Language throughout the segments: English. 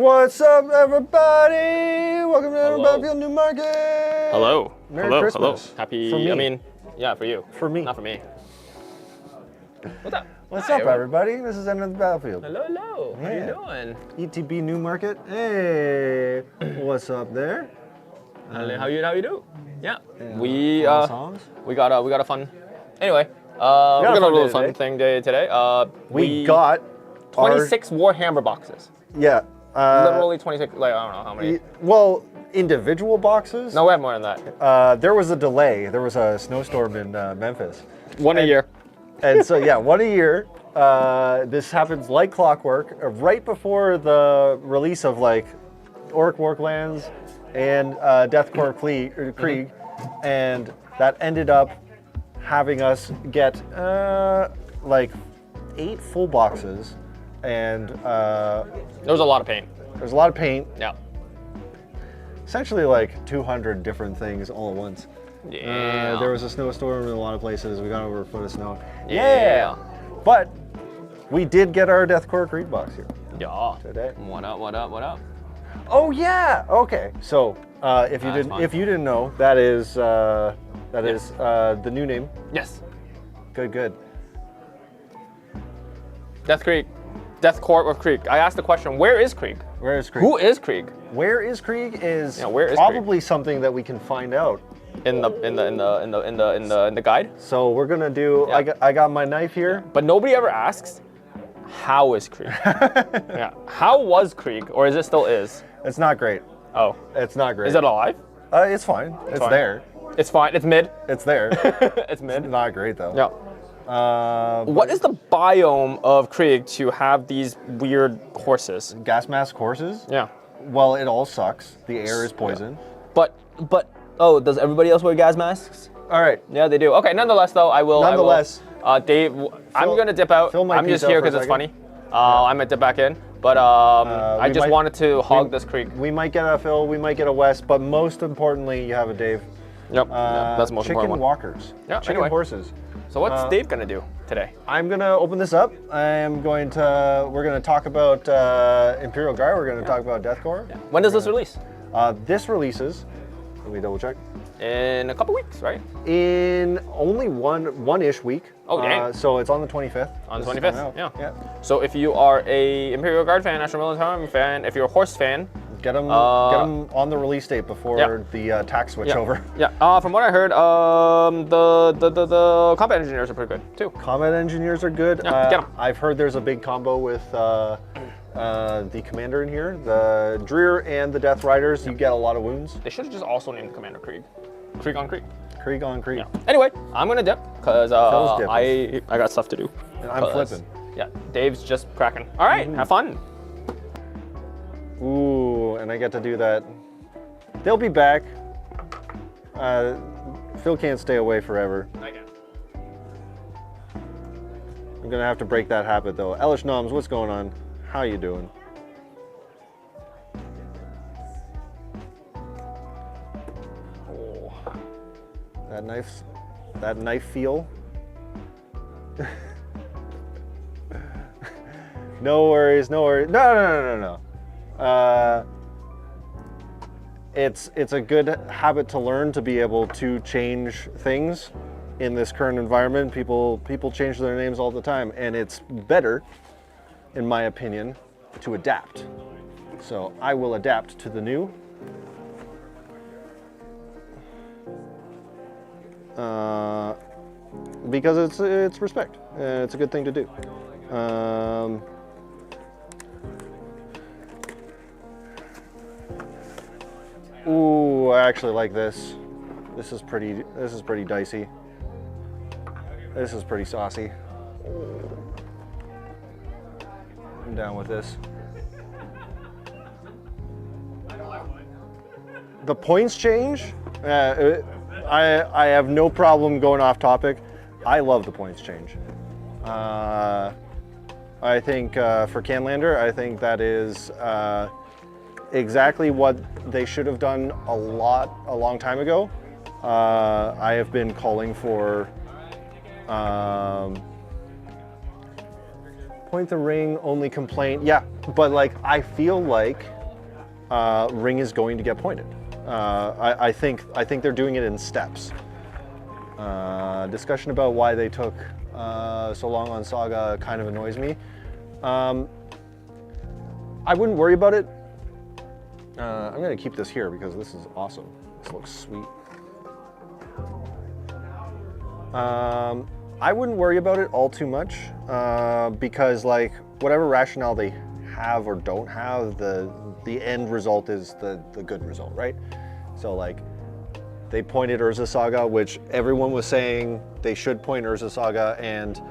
What's up, everybody? Welcome to Battlefield New Market. Hello. Merry Christmas. Hello. Happy. For me. I mean, yeah, for you. For me. Not for me. What's up? What's Hi, up, everybody? This is End of the Battlefield. Hello, hello. Yeah. How you doing? ETB New Market. Hey, what's up there? How you do? Yeah. We songs. We got a fun. Anyway, we got a little fun thing day today. We got 26 Warhammer boxes. Yeah. Literally 26. Like I don't know how many. Well, individual boxes. No, we have more than that. There was a delay. There was a snowstorm in Memphis. One a year. And so, yeah, one a year. This happens like clockwork, right before the release of like Orc Warclands and Death Korps Krieg, and that ended up having us get like 8 full boxes, and There was a lot of paint. there's a lot of paint. Yeah. Essentially, like 200 different things all at once. Yeah. There was a snowstorm in a lot of places. We got over a foot of snow. Yeah. But we did get our Death Korps Krieg box here Yeah. today. What up? What up? What up? Oh yeah. Okay. So if you didn't know, that is the new name. Yes. Good. Death Krieg. Death Korps or Krieg. I asked the question, where is Krieg? Where is Krieg? Who is Krieg? Where is Krieg is where is probably something that we can find out. In the guide? So we're gonna do. Yeah. I got my knife here. But nobody ever asks, how is Krieg? Yeah. How was Krieg? Or is it still is? It's not great. Oh. It's not great. Is it alive? It's fine. It's fine. there. It's fine. It's mid. It's there. It's mid. Not great though. Yeah. What is the biome of Krieg to have these weird horses? Gas mask horses? Yeah. Well, it all sucks. The air is poison. But oh, does everybody else wear gas masks? All right. Yeah, they do. Okay, nonetheless though, I will. Dave, I'm gonna dip out. I'm just here because it's funny. I'm gonna dip back in. But I just wanted to hog this Krieg. We might get a Phil, we might get a Wes, but most importantly, you have a Dave. Yep, that's the most important one. Chicken walkers. Yeah, chicken horses. So what's Dave gonna do today? I'm gonna open this up. We're gonna talk about Imperial Guard. We're gonna talk about Death Korps. Yeah. When does this release? This releases, let me double check. In a couple weeks, right? In only one-ish week. Oh, dang. So it's on the 25th. On the 25th, yeah. So if you are a Imperial Guard fan, National Military fan, if you're a horse fan, get them on the release date before the tax switch over. Yeah. From what I heard, the combat engineers are pretty good too. Combat engineers are good. Yeah, get 'em. I've heard there's a big combo with the commander in here, the Dreer and the Death Riders. You get a lot of wounds. They should have just also named the commander Krieg. Krieg on Krieg. Krieg on Krieg. Yeah. Anyway, I'm gonna dip because I got stuff to do. And I'm flipping. Yeah, Dave's just cracking. All right, have fun. Ooh, and I get to do that. They'll be back. Phil can't stay away forever. I can. I'm gonna have to break that habit though. Elish Noms, what's going on? How you doing? Oh, that knife feel. No worries. No. It's a good habit to learn to be able to change things in this current environment. People change their names all the time, and it's better, in my opinion, to adapt. So I will adapt to the new. Because it's respect. It's a good thing to do. Ooh, I actually like this. This is pretty dicey. This is pretty saucy. I'm down with this. The points change. I have no problem going off topic. I love the points change. I think for Canlander, I think that is exactly what they should have done a long time ago. I have been calling for Point the ring, only complaint. Yeah, but like I feel like ring is going to get pointed. I think they're doing it in steps. Discussion about why they took so long on Saga kind of annoys me. I wouldn't worry about it. I'm gonna keep this here because this is awesome. This looks sweet. I wouldn't worry about it all too much because like whatever rationale they have or don't have, the end result is the good result, right? So like they pointed Urza Saga, which everyone was saying they should point Urza Saga, and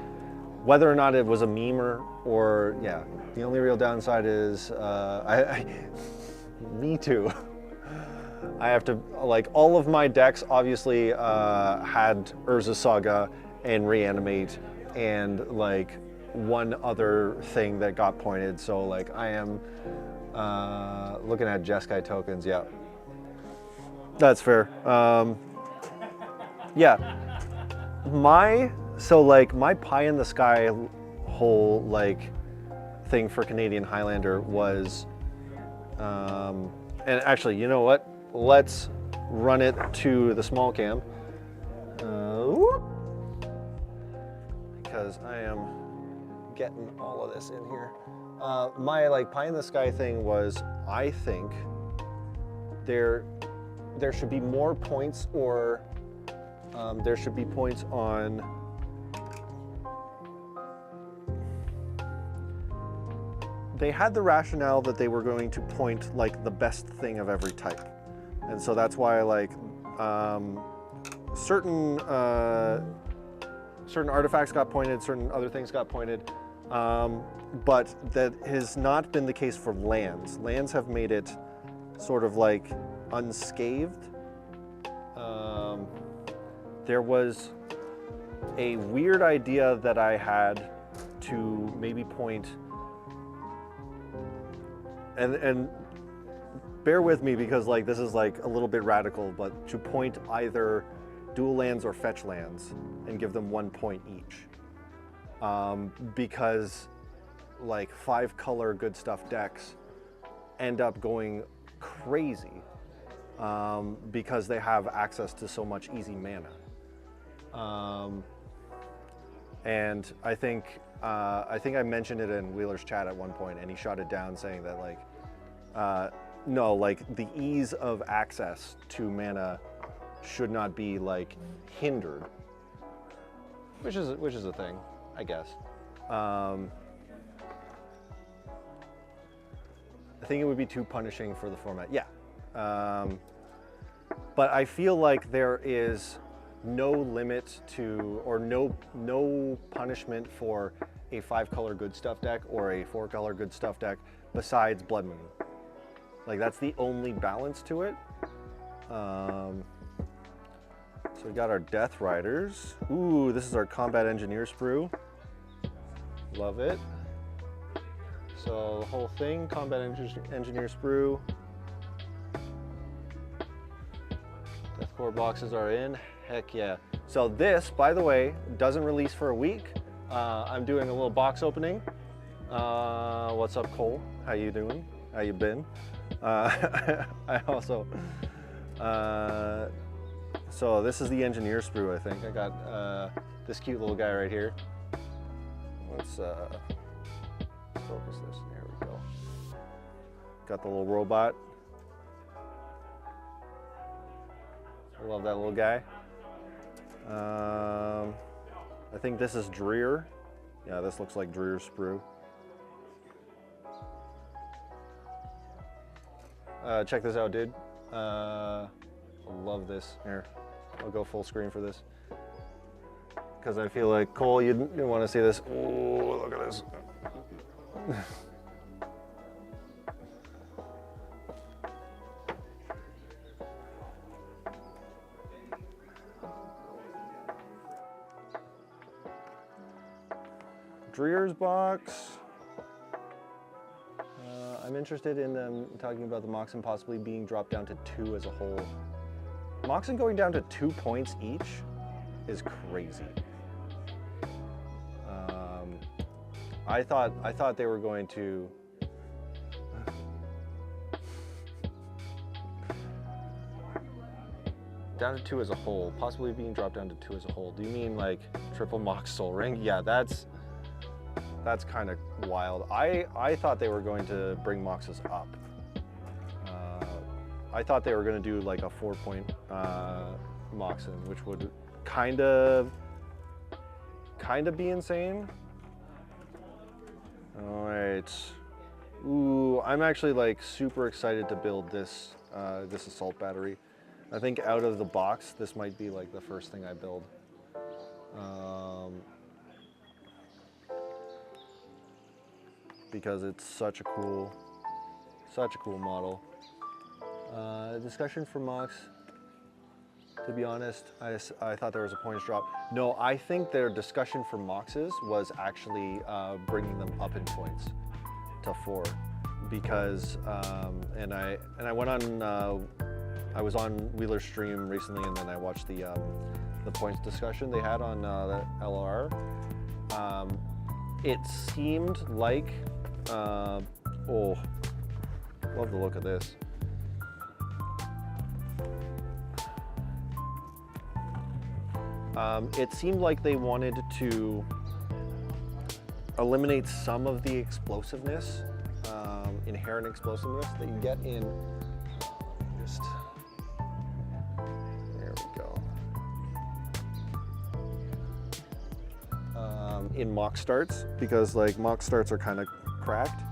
whether or not it was a meme or yeah, the only real downside is me too. I have to, like, all of my decks obviously had Urza Saga and Reanimate and like one other thing that got pointed. So like I am looking at Jeskai tokens, yeah. That's fair. Yeah. My pie in the sky whole like thing for Canadian Highlander was, and actually, you know what? Let's run it to the small cam. Because I am getting all of this in here. My like pie in the sky thing was, I think there should be more points, or there should be points on they had the rationale that they were going to point like the best thing of every type. And so that's why like certain artifacts got pointed, certain other things got pointed, but that has not been the case for lands. Lands have made it sort of like unscathed. There was a weird idea that I had to maybe point, and bear with me because like this is like a little bit radical, but to point either dual lands or fetch lands and give them 1 point each. Because like 5-color good stuff decks end up going crazy because they have access to so much easy mana. And I think I mentioned it in Wheeler's chat at one point, and he shot it down saying that like, no, like the ease of access to mana should not be like hindered, which is a thing, I guess. I think it would be too punishing for the format. Yeah. But I feel like there is no limit to, or no punishment for a 5-color good stuff deck or a 4-color good stuff deck besides Blood Moon. Like that's the only balance to it. So we got our Death Riders. Ooh, this is our Combat Engineer sprue. Love it. So the whole thing, Combat Engineer sprue. Death Core boxes are in. Heck yeah. So this, by the way, doesn't release for a week. I'm doing a little box opening. What's up, Cole? How you doing? How you been? I also, so this is the Engineer sprue, I think. I got this cute little guy right here. Let's focus this. There we go. Got the little robot. I love that little guy. I think this is Dreer. Yeah, this looks like Dreer's sprue. Check this out, dude. I love this. Here, I'll go full screen for this. Because I feel like, Cole, you want to see this. Oh, look at this. Dreer's box. I'm interested in them talking about the Moxen possibly being dropped down to 2 as a whole. Moxen going down to 2 points each is crazy. I thought they were going to. Down to 2 as a whole, possibly being dropped down to 2 as a whole. Do you mean like triple Mox Soul Ring? Yeah, that's kind of wild. I thought they were going to bring Moxes up. I thought they were going to do like a 4-point Moxen, which would kind of be insane. All right. Ooh, I'm actually like super excited to build this this assault battery. I think out of the box, this might be like the first thing I build. Because it's such a cool model. Discussion for Mox. To be honest, I thought there was a points drop. No, I think their discussion for Moxes was actually bringing them up in points to 4, because and I went on. I was on Wheeler's stream recently, and then I watched the points discussion they had on the LR. It seemed like, oh, love the look of this. It seemed like they wanted to eliminate some of the explosiveness, inherent explosiveness that you get in. There we go. In mock starts, because like mock starts are kind of cracked,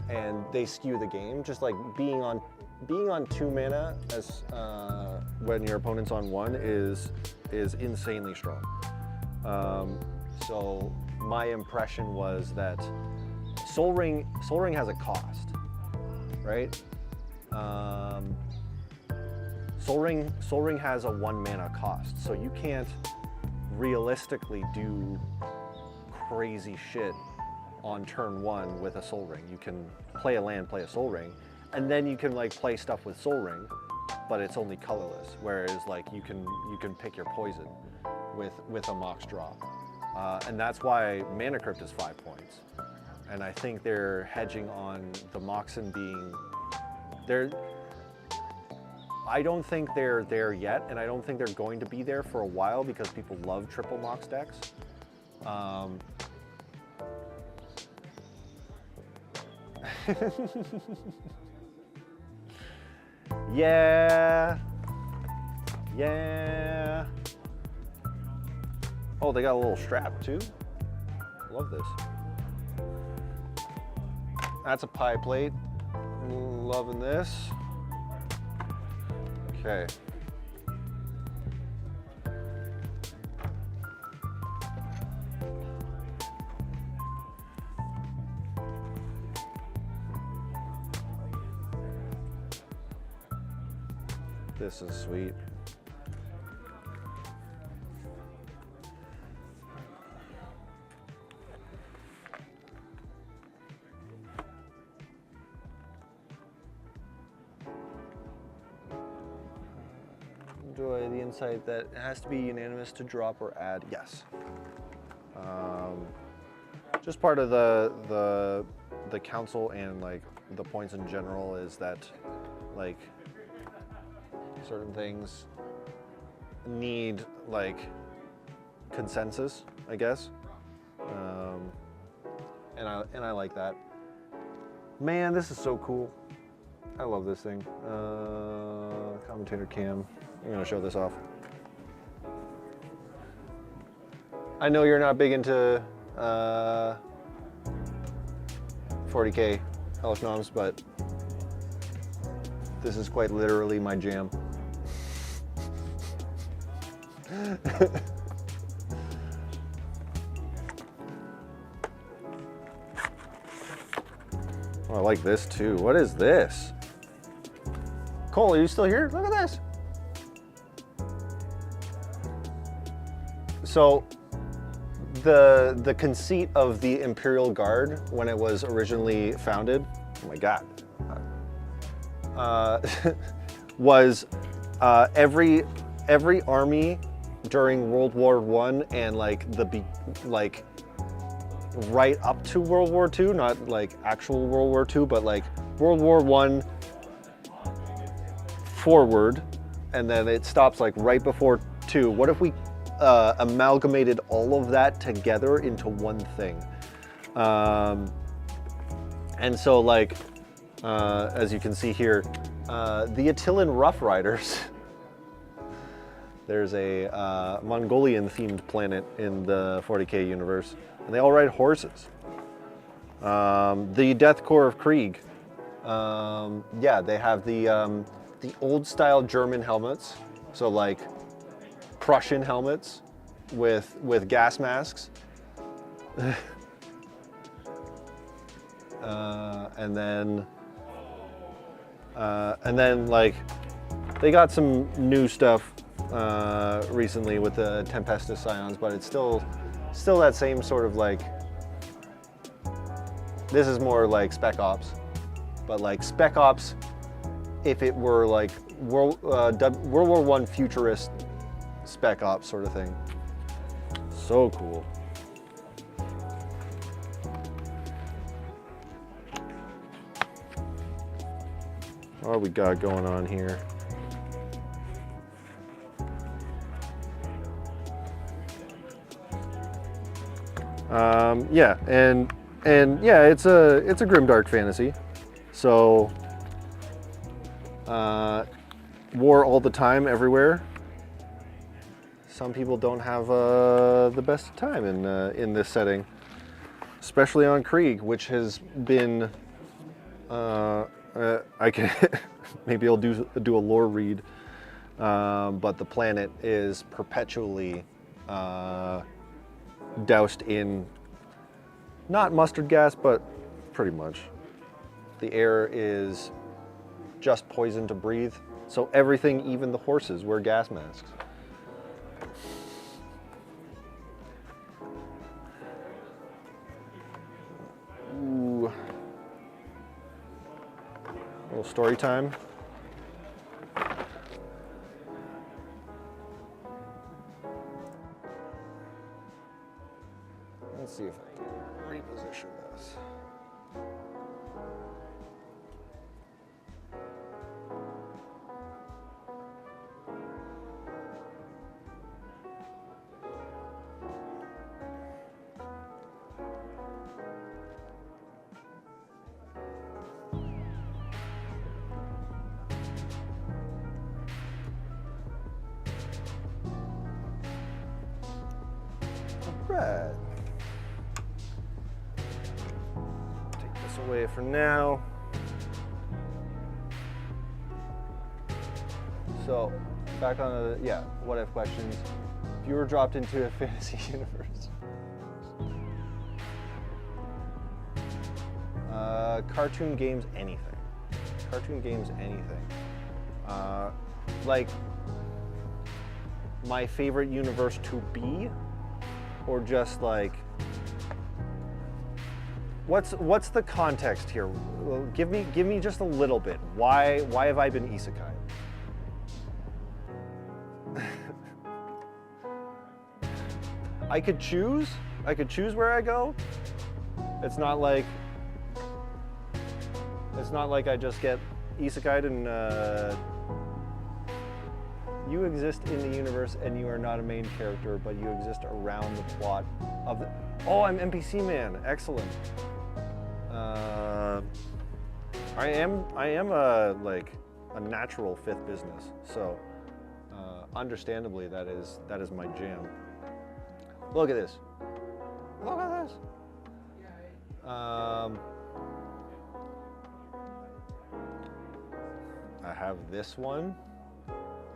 and they skew the game. Just like being on 2 mana as when your opponent's on 1 is insanely strong. So my impression was that Soul Ring has a cost, right? Soul Ring has a 1 mana cost, so you can't realistically do crazy shit on turn 1 with a Soul Ring. You can play a land, play a Soul Ring, and then you can like play stuff with Soul Ring, but it's only colorless. Whereas like you can pick your poison with a Mox drop, and that's why Mana Crypt is 5 points. And I think they're hedging on the Moxen being there. I don't think they're there yet, and I don't think they're going to be there for a while because people love triple Mox decks. Yeah. Oh, they got a little strap too. Love this. That's a pie plate. Loving this. Okay. This is sweet. Enjoy the insight that it has to be unanimous to drop or add. Yes. Just part of the council and like the points in general is that like certain things need like consensus, I guess, and I like that. Man, this is so cool. I love this thing. Commentator cam. I'm gonna show this off. I know you're not big into 40K elf noms, but this is quite literally my jam. Oh, I like this too. What is this? Cole, are you still here? Look at this. So the conceit of the Imperial Guard when it was originally founded, oh my God, was every army during World War I and like right up to World War II, not like actual World War II, but like World War I forward, and then it stops like right before II. What if we amalgamated all of that together into one thing? And so like, as you can see here, the Attilan Rough Riders, there's a Mongolian themed planet in the 40K universe, and they all ride horses. The Death Corps of Krieg, yeah, they have the old style German helmets, so like Prussian helmets with gas masks. And then like they got some new stuff recently with the Tempestus Scions, but it's still that same sort of like, this is more like Spec Ops, but like Spec Ops if it were like World War I futurist Spec Ops sort of thing. So cool. What we got going on here? Yeah, and yeah, it's a grimdark fantasy. So war all the time, everywhere. Some people don't have the best time in this setting, especially on Krieg, which has been. I can maybe I'll do a lore read, but the planet is perpetually doused in not mustard gas, but pretty much. The air is just poison to breathe, so everything, even the horses, wear gas masks. Ooh. A little story time. Let's see if I can reposition this. Right. Take this away for now. So, back on the, yeah, what if questions. If you were dropped into a fantasy universe. Cartoon games, anything. Cartoon games, anything. Like, my favorite universe to be? Or just like, what's the context here? Well, give me just a little bit. Why have I been isekai? I could choose where I go. It's not like I just get isekai'd and you exist in the universe and you are not a main character, but you exist around the plot of the... Oh, I'm NPC man. Excellent. I am a natural fifth business, so understandably that is my jam. Look at this. Look at this. I have this one.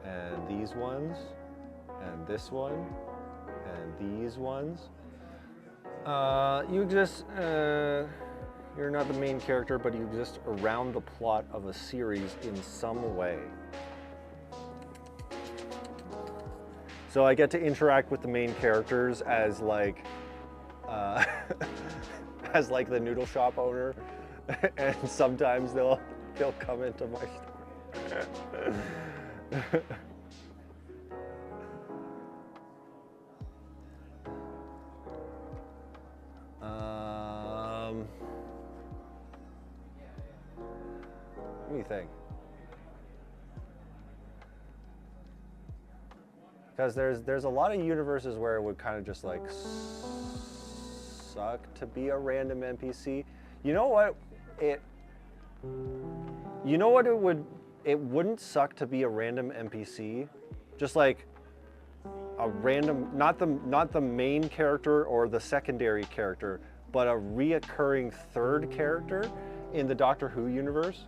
And these ones, and this one, and these ones. You exist, you're not the main character, but you exist around the plot of a series in some way. So I get to interact with the main characters as like, as like the noodle shop owner, and sometimes they'll come into my store. Let me think. Because there's a lot of universes where it would kind of just like suck to be a random NPC. You know what? It wouldn't suck to be a random NPC. Just like a random, not the main character or the secondary character, but a reoccurring third character in the Doctor Who universe.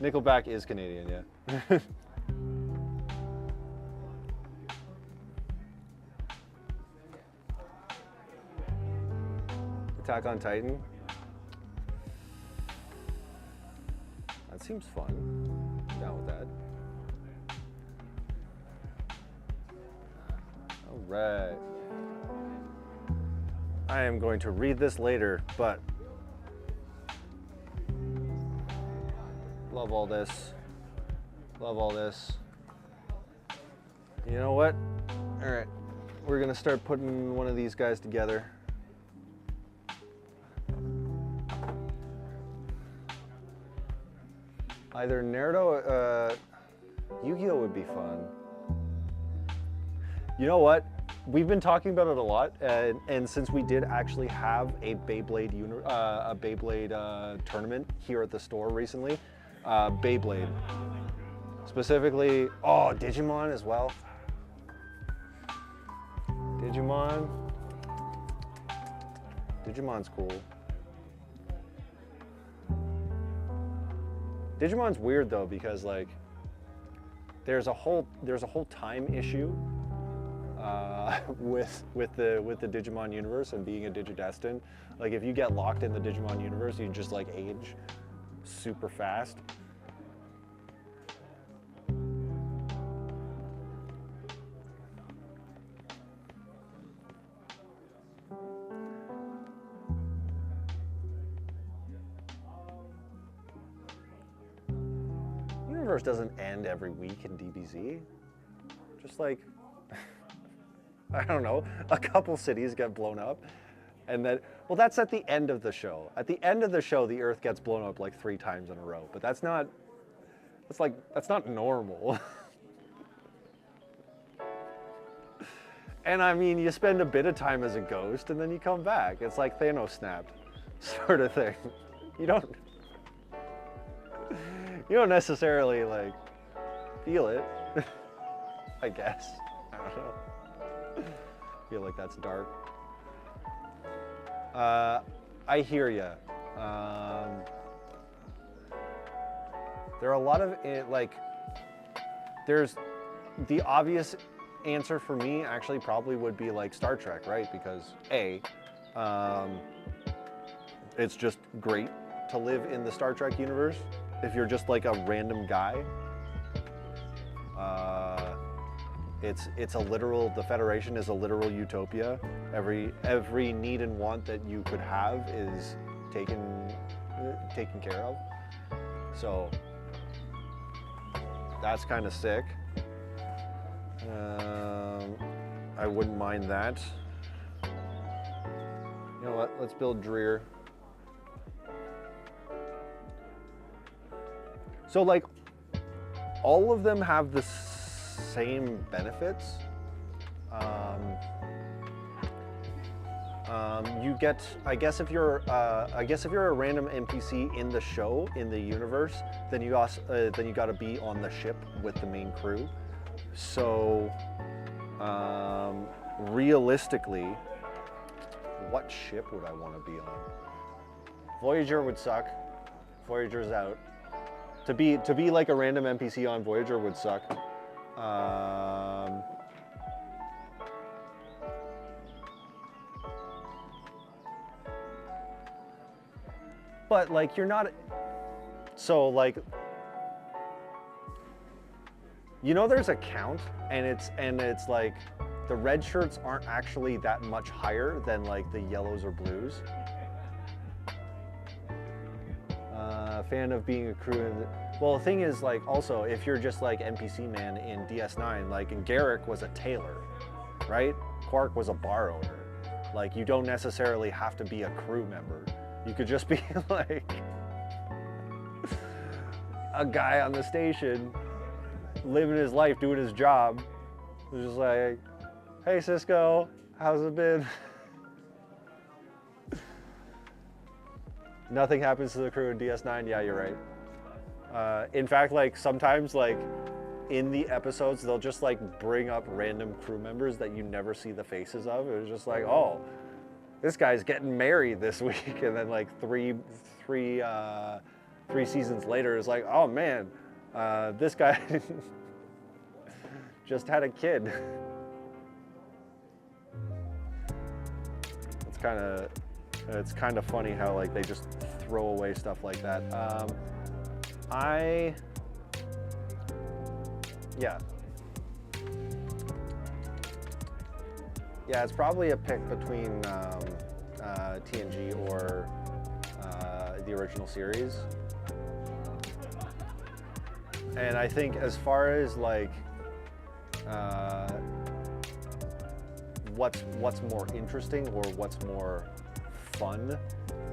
Nickelback is Canadian, yeah. Attack on Titan. That seems fun. Down with that. All right. I am going to read this later, but love all this. Love all this. You know what? All right. We're going to start putting one of these guys together. Either Naruto, Yu-Gi-Oh would be fun. You know what? We've been talking about it a lot, and since we did actually have a Beyblade tournament here at the store recently, Beyblade. Specifically, oh, Digimon as well. Digimon's cool. Digimon's weird though because like there's a whole time issue with the Digimon universe and being a Digidestined. Like if you get locked in the Digimon universe, you just like age super fast. Universe doesn't end every week in DBZ. Just like, I don't know, a couple cities get blown up. And then, well, that's at the end of the show. At the end of the show, the Earth gets blown up like 3 times in a row. But that's not normal. And I mean, you spend a bit of time as a ghost and then you come back. It's like Thanos snapped, sort of thing. You don't necessarily like feel it, I guess. I don't know. Feel like that's dark. I hear ya. There are a lot of there's the obvious answer for me actually probably would be like Star Trek, right? Because it's just great to live in the Star Trek universe. If you're just like a random guy, it's a literal, the Federation is a literal utopia. Every need and want that you could have is taken care of. So that's kind of sick. I wouldn't mind that. You know what? Let's build Dreer. So like, all of them have the same benefits. You get, I guess if you're a random NPC in the show, in the universe, then you got to be on the ship with the main crew. So, realistically, what ship would I want to be on? Voyager would suck. Voyager's out. To be like a random NPC on Voyager would suck. But like you're not. So like, there's a count, and it's like the red shirts aren't actually that much higher than like the yellows or blues. Fan of being a crew well, the thing is, like, also, if you're just like NPC man in DS9, like, and Garrick was a tailor, right? Quark was a bar owner. Like, you don't necessarily have to be a crew member. You could just be like a guy on the station, living his life, doing his job. It's just like, hey Cisco, how's it been? Nothing happens to the crew in DS9. Yeah, you're right. In fact, like sometimes, like in the episodes, they'll just like bring up random crew members that you never see the faces of. It was just like, oh, this guy's getting married this week, and then like three seasons later, it's like, oh man, this guy just had a kid. It's kind of funny how like they just throw away stuff like that. Yeah, it's probably a pick between TNG or the original series. And I think as far as like what's more interesting or what's more fun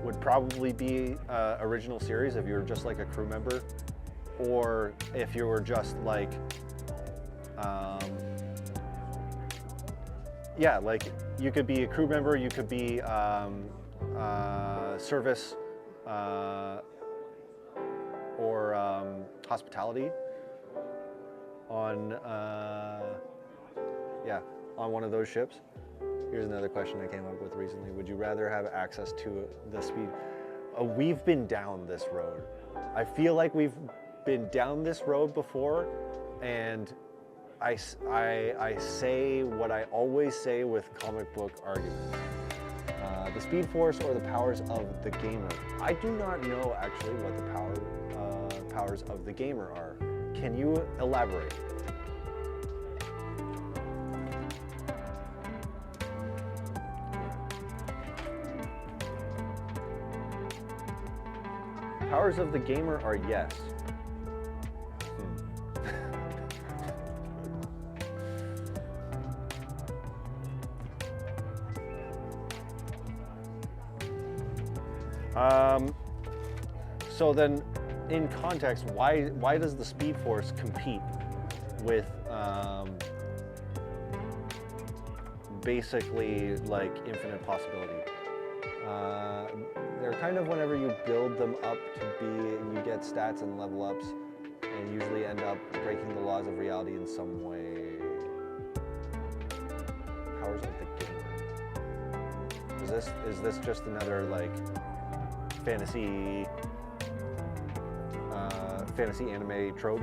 would probably be original series if you were just like a crew member, or if you were just like yeah, like you could be a crew member, you could be service or hospitality on on one of those ships. Here's another question I came up with recently. Would you rather have access to the speed? We've been down this road. I feel like we've been down this road before, and I say what I always say with comic book arguments. The Speed Force or the powers of the gamer. I do not know actually what the powers of the gamer are. Can you elaborate? Powers of the gamer are yes. So then, in context, why does the Speed Force compete with basically like infinite possibility? They're kind of whenever you build them up to be, you get stats and level ups, and usually end up breaking the laws of reality in some way. Powers of the gamer. Is this just another like fantasy anime trope?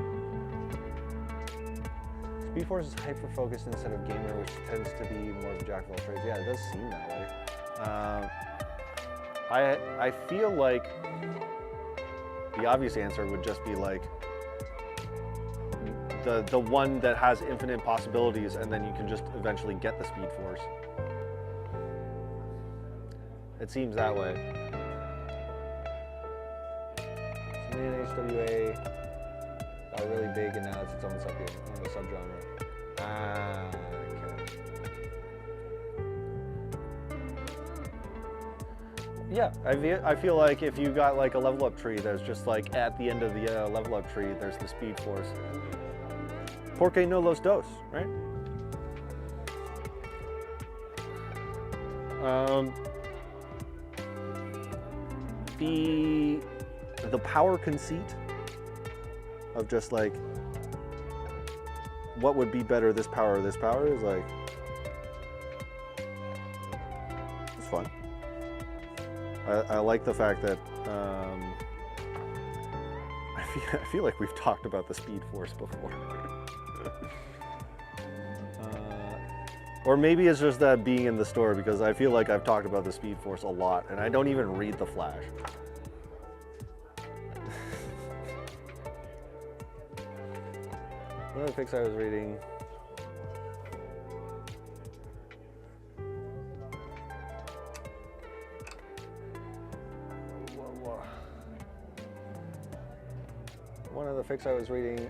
Speed Force is hyper focused instead of gamer, which tends to be more of a jack of all trades. Yeah, it does seem that way. I feel like the obvious answer would just be like the one that has infinite possibilities, and then you can just eventually get the Speed Force. It seems that way. HWA got really big and now it's its own subgenre. Okay. Yeah, I feel like if you got like a level up tree, there's just like at the end of the level up tree, there's the Speed Force. Porque no los dos, right? The power conceit of just like what would be better, this power or this power, is like, it's fun. I like the fact that I feel like we've talked about the Speed Force before. Or maybe it's just that being in the store, because I feel like I've talked about the Speed Force a lot and I don't even read the Flash. One of the fics I was reading. One of the fics I was reading,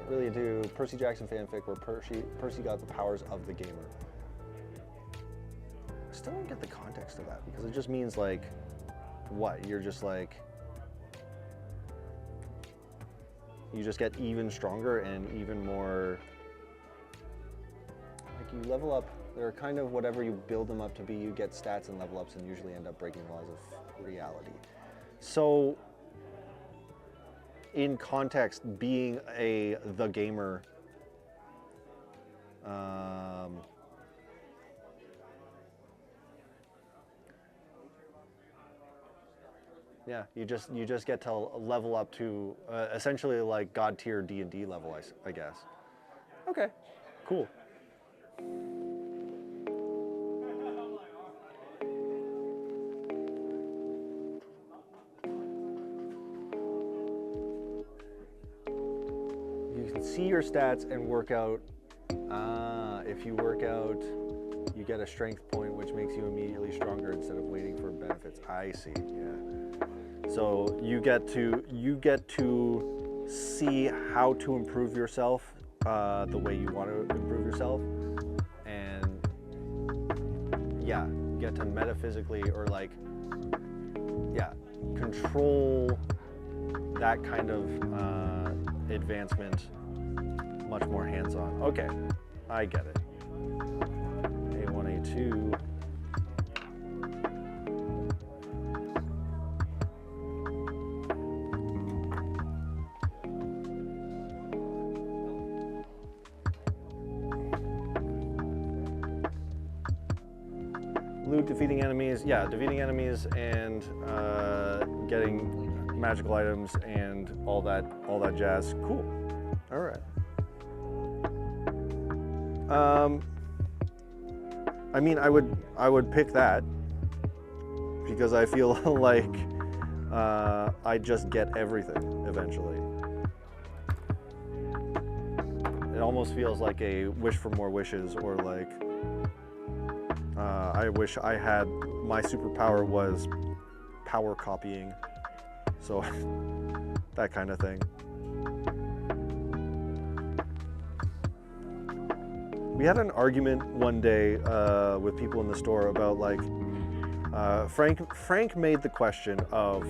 really into Percy Jackson fanfic, where Percy got the powers of the gamer. still don't get the context of that, because it just means like, what? You're just like, you just get even stronger and even more, like you level up, they're kind of whatever you build them up to be, you get stats and level ups and usually end up breaking laws of reality. So, in context, being the gamer, yeah, you just get to level up to essentially like God tier D&D level, I guess. Okay, cool. You can see your stats and work out. If you work out, you get a strength point, which makes you immediately stronger instead of waiting for benefits. I see. Yeah. So you get to see how to improve yourself the way you want to improve yourself, and yeah, you get to metaphysically or like, yeah, control that kind of advancement much more hands-on. Okay, I get it. A1, A2. Loot, defeating enemies, yeah, defeating enemies and getting magical items and all that jazz. Cool. All right. I mean, I would pick that because I feel like I just get everything eventually. It almost feels like a wish for more wishes, or like I wish I had, my superpower was power copying, so that kind of thing. We had an argument one day with people in the store about like, Frank made the question of,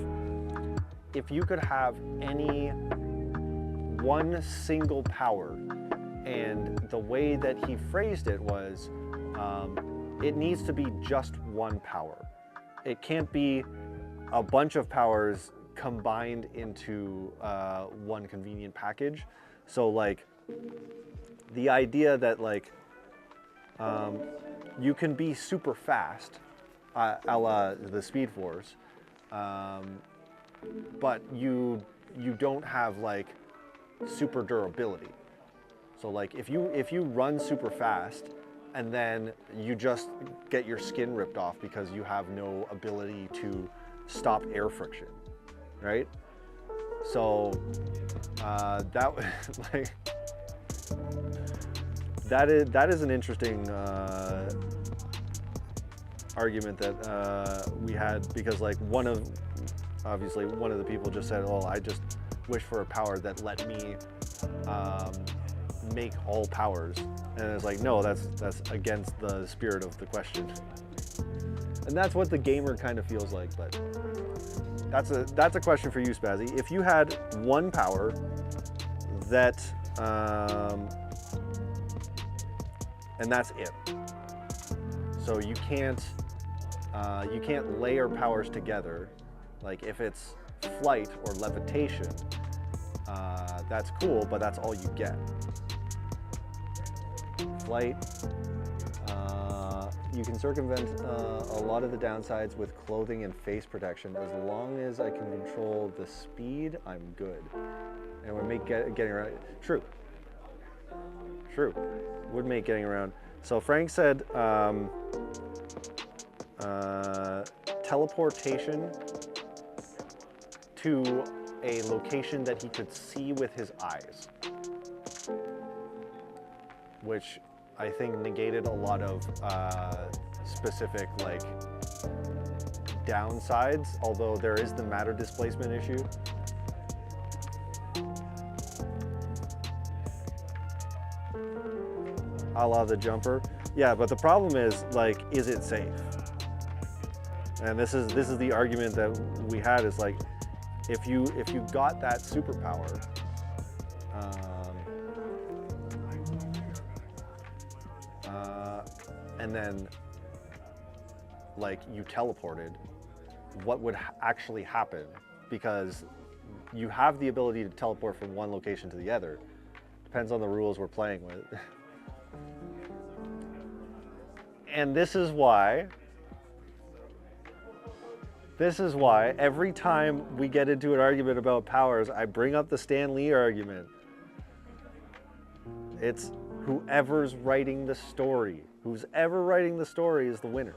if you could have any one single power, and the way that he phrased it was, it needs to be just one power. It can't be a bunch of powers combined into one convenient package. So like, the idea that like, you can be super fast, a la the Speed Force, but you don't have like super durability. So like, if you run super fast and then you just get your skin ripped off because you have no ability to stop air friction, right? So that like, that is an interesting argument that we had, because like obviously one of the people just said, "Oh, I just wish for a power that let me make all powers," and it's like, no, that's against the spirit of the question. And that's what the gamer kind of feels like. But that's a question for you, Spazzy. If you had one power that and that's it, so you can't layer powers together, like if it's flight or levitation, that's cool, but that's all you get. Flight, you can circumvent a lot of the downsides with clothing and face protection. As long as I can control the speed, I'm good. And would make getting around, true, would make getting around. So Frank said teleportation to a location that he could see with his eyes, which I think negated a lot of specific like downsides, although there is the matter displacement issue. A la the jumper. Yeah, but the problem is, like, is it safe? And this is the argument that we had, is like, if you got that superpower, and then like you teleported, what would actually happen? Because you have the ability to teleport from one location to the other. Depends on the rules we're playing with. And this is why every time we get into an argument about powers, I bring up the Stan Lee argument. It's whoever's writing the story. Who's ever writing the story is the winner.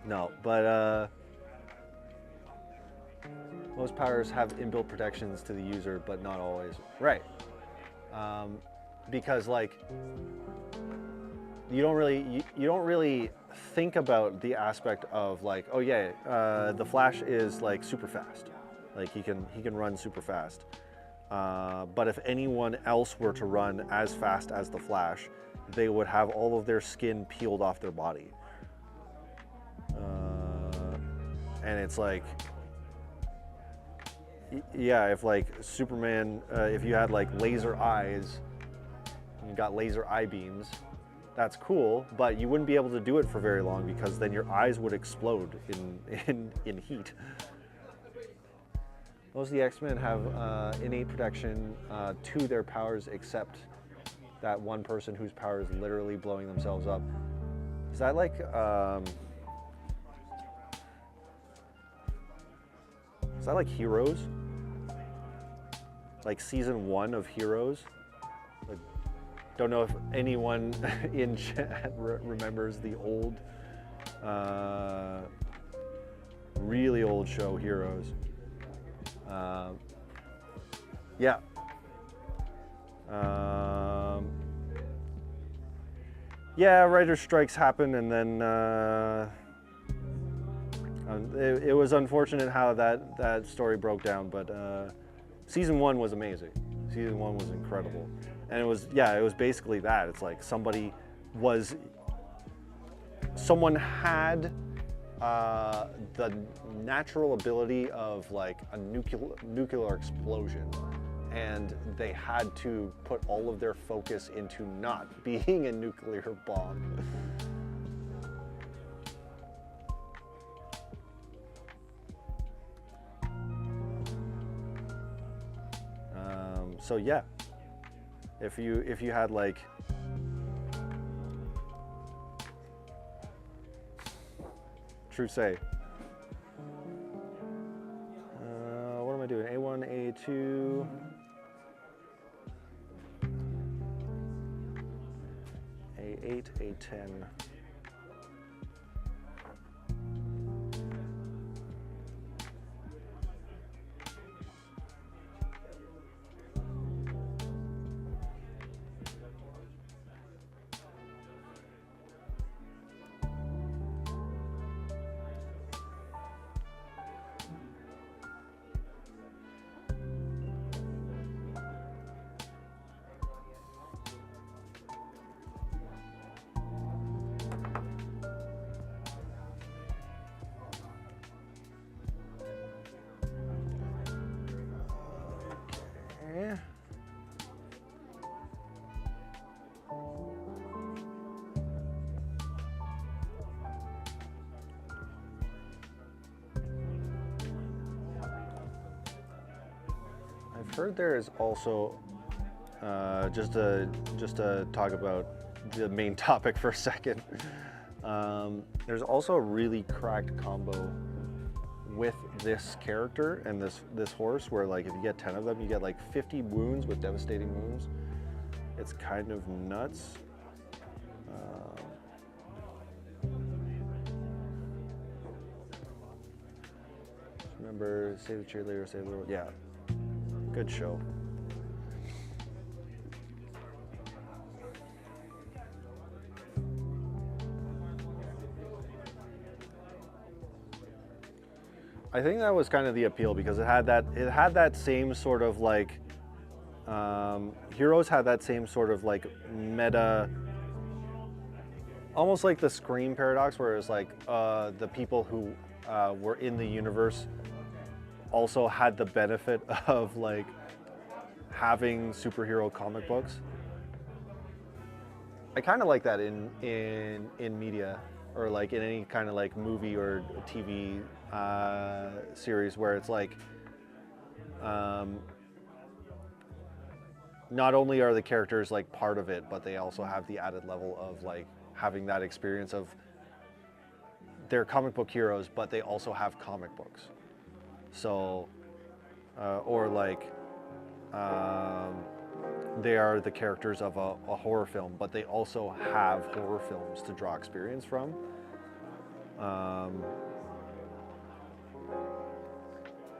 No, but most powers have inbuilt protections to the user, but not always. Right. Because like you don't really think about the aspect of like, oh yeah, the Flash is like super fast, like he can run super fast. But if anyone else were to run as fast as the Flash, they would have all of their skin peeled off their body. And it's like, yeah, if like Superman, if you had like laser eyes, you got laser eye beams, that's cool, but you wouldn't be able to do it for very long because then your eyes would explode in heat. Most of the X-Men have innate protection to their powers, except that one person whose power is literally blowing themselves up. Is that like Heroes? Like season 1 of Heroes? Like, don't know if anyone in chat remembers the old, really old show, Heroes. Yeah. Yeah, writer's strikes happen, and then it was unfortunate how that story broke down, but season 1 was amazing. Season 1 was incredible. And it was basically that. It's like someone had the natural ability of like a nuclear explosion, and they had to put all of their focus into not being a nuclear bomb. So yeah, if you had like true say. What am I doing? A1, A2, A8, A10. I've heard there is also, just to talk about the main topic for a second, there's also a really cracked combo with this character and this horse where like if you get 10 of them, you get like 50 wounds with devastating wounds. It's kind of nuts. Remember, save the cheerleader, save the world. Yeah, good show. I think that was kind of the appeal because it had that same sort of like Heroes had that same sort of like meta almost like the Scream paradox, where it's like the people who were in the universe also had the benefit of like having superhero comic books. I kind of like that in media, or like in any kind of like movie or TV series, where it's like not only are the characters like part of it, but they also have the added level of like having that experience of they're comic book heroes, but they also have comic books. So, or like they are the characters of a horror film, but they also have horror films to draw experience from.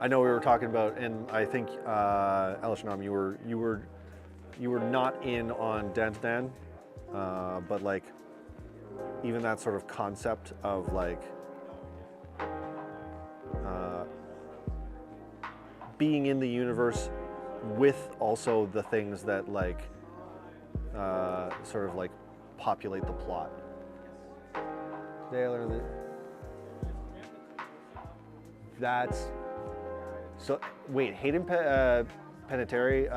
I know we were talking about, and I think Elishanam, you were not in on Dan to Dan, but like even that sort of concept of like being in the universe with also the things that like sort of like populate the plot. That's so. Wait, Hayden Panettiere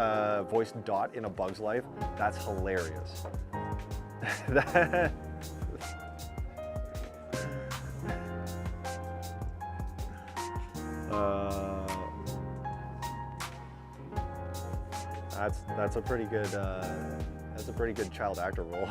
voiced Dot in A Bug's Life. That's hilarious. That, that's a pretty good child actor role.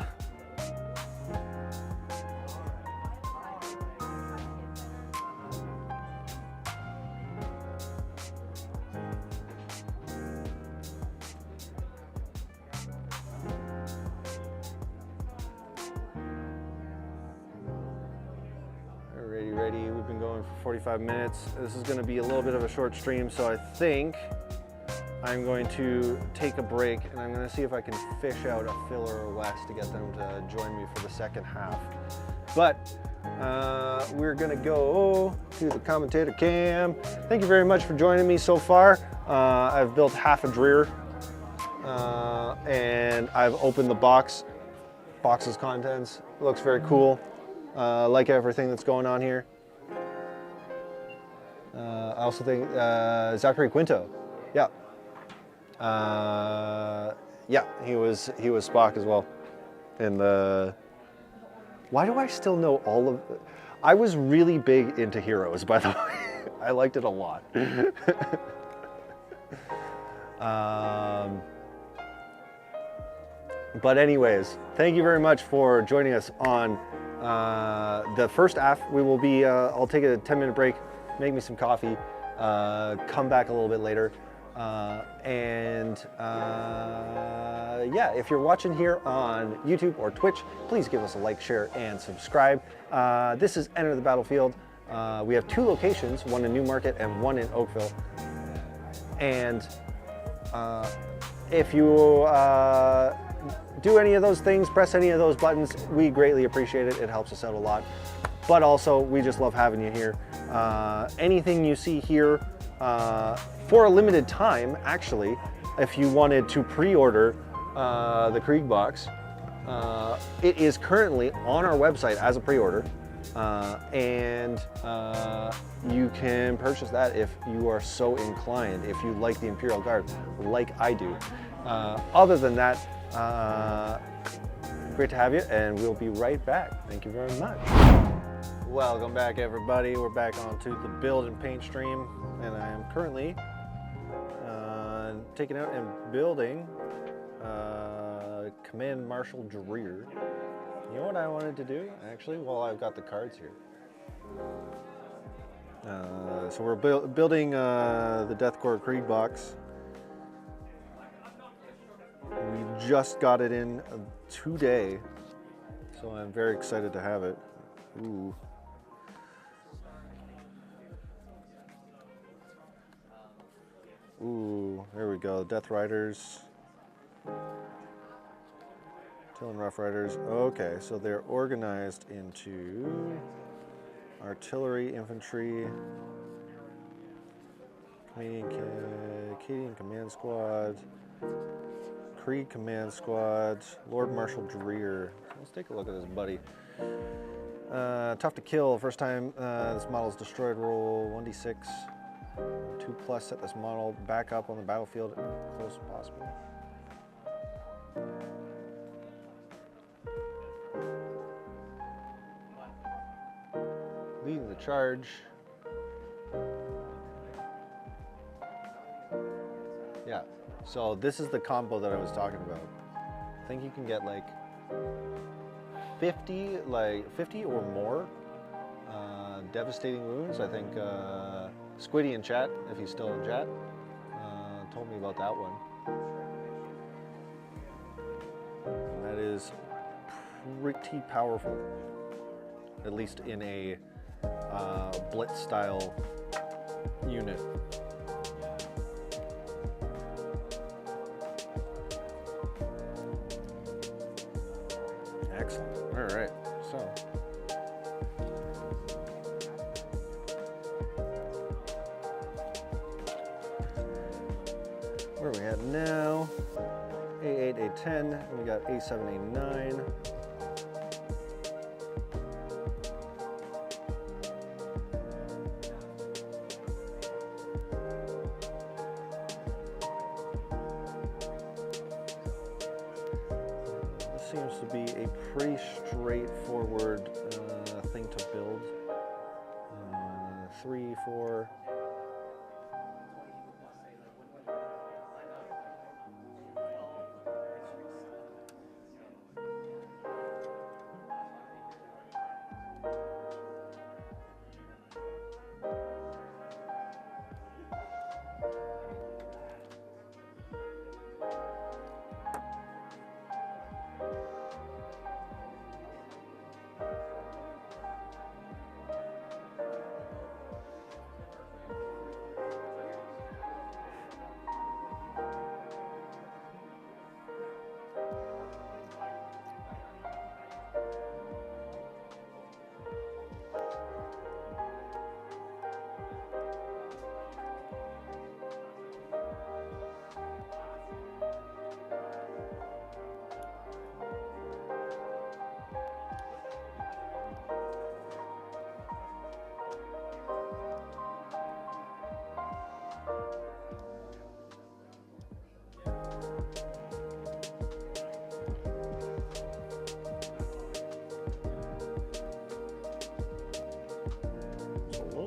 Ready. We've been going for 45 minutes. This is going to be a little bit of a short stream, so I think I'm going to take a break and I'm going to see if I can fish out a Phil or a Wes to get them to join me for the second half. But we're going to go to the commentator cam. Thank you very much for joining me so far. I've built half a Dreer and I've opened the box's contents. It looks very cool. Like everything that's going on here. I also think Zachary Quinto, yeah, he was Spock as well. And why do I still know all of? I was really big into Heroes, by the way. I liked it a lot. But anyways, thank you very much for joining us on the first half. We will be, I'll take a 10-minute break, make me some coffee, come back a little bit later. Yeah, if you're watching here on YouTube or Twitch, please give us a like, share, and subscribe. This is Enter the Battlefield. We have 2 locations, one in Newmarket and one in Oakville. And if you do any of those things, press any of those buttons, we greatly appreciate it. It helps us out a lot. But also, we just love having you here. Anything you see here for a limited time, actually, if you wanted to pre-order the Krieg box, it is currently on our website as a pre-order. And you can purchase that if you are so inclined, if you like the Imperial Guard, like I do. Other than that, great to have you, and we'll be right back. Thank you very much. Welcome back, everybody. We're back onto the build and paint stream, and I am currently taking out and building Command Marshal Dreer. You know what I wanted to do, actually, while I've got the cards here? So we're building the Death Korps Krieg box. We just got it in today, so I'm very excited to have it. Ooh. Ooh, there we go. Death Riders. Tillin Rough Riders. Okay, so they're organized into artillery, infantry, Canadian Command Squad, Krieg Command Squad, Lord Marshal Dreer. Let's take a look at this buddy. Tough to kill. First time this model is destroyed, roll 1d6. 2+ set this model back up on the battlefield as close as possible. Leading the charge. Yeah, so this is the combo that I was talking about. I think you can get like 50 or more devastating wounds. I think Squiddy in chat, if he's still in chat, told me about that one. And that is pretty powerful, at least in a blitz style unit. Excellent. All right, so where are we at now? A8, A10, and we got A7, A9. Seems to be a pretty straightforward thing to build. 3, 4.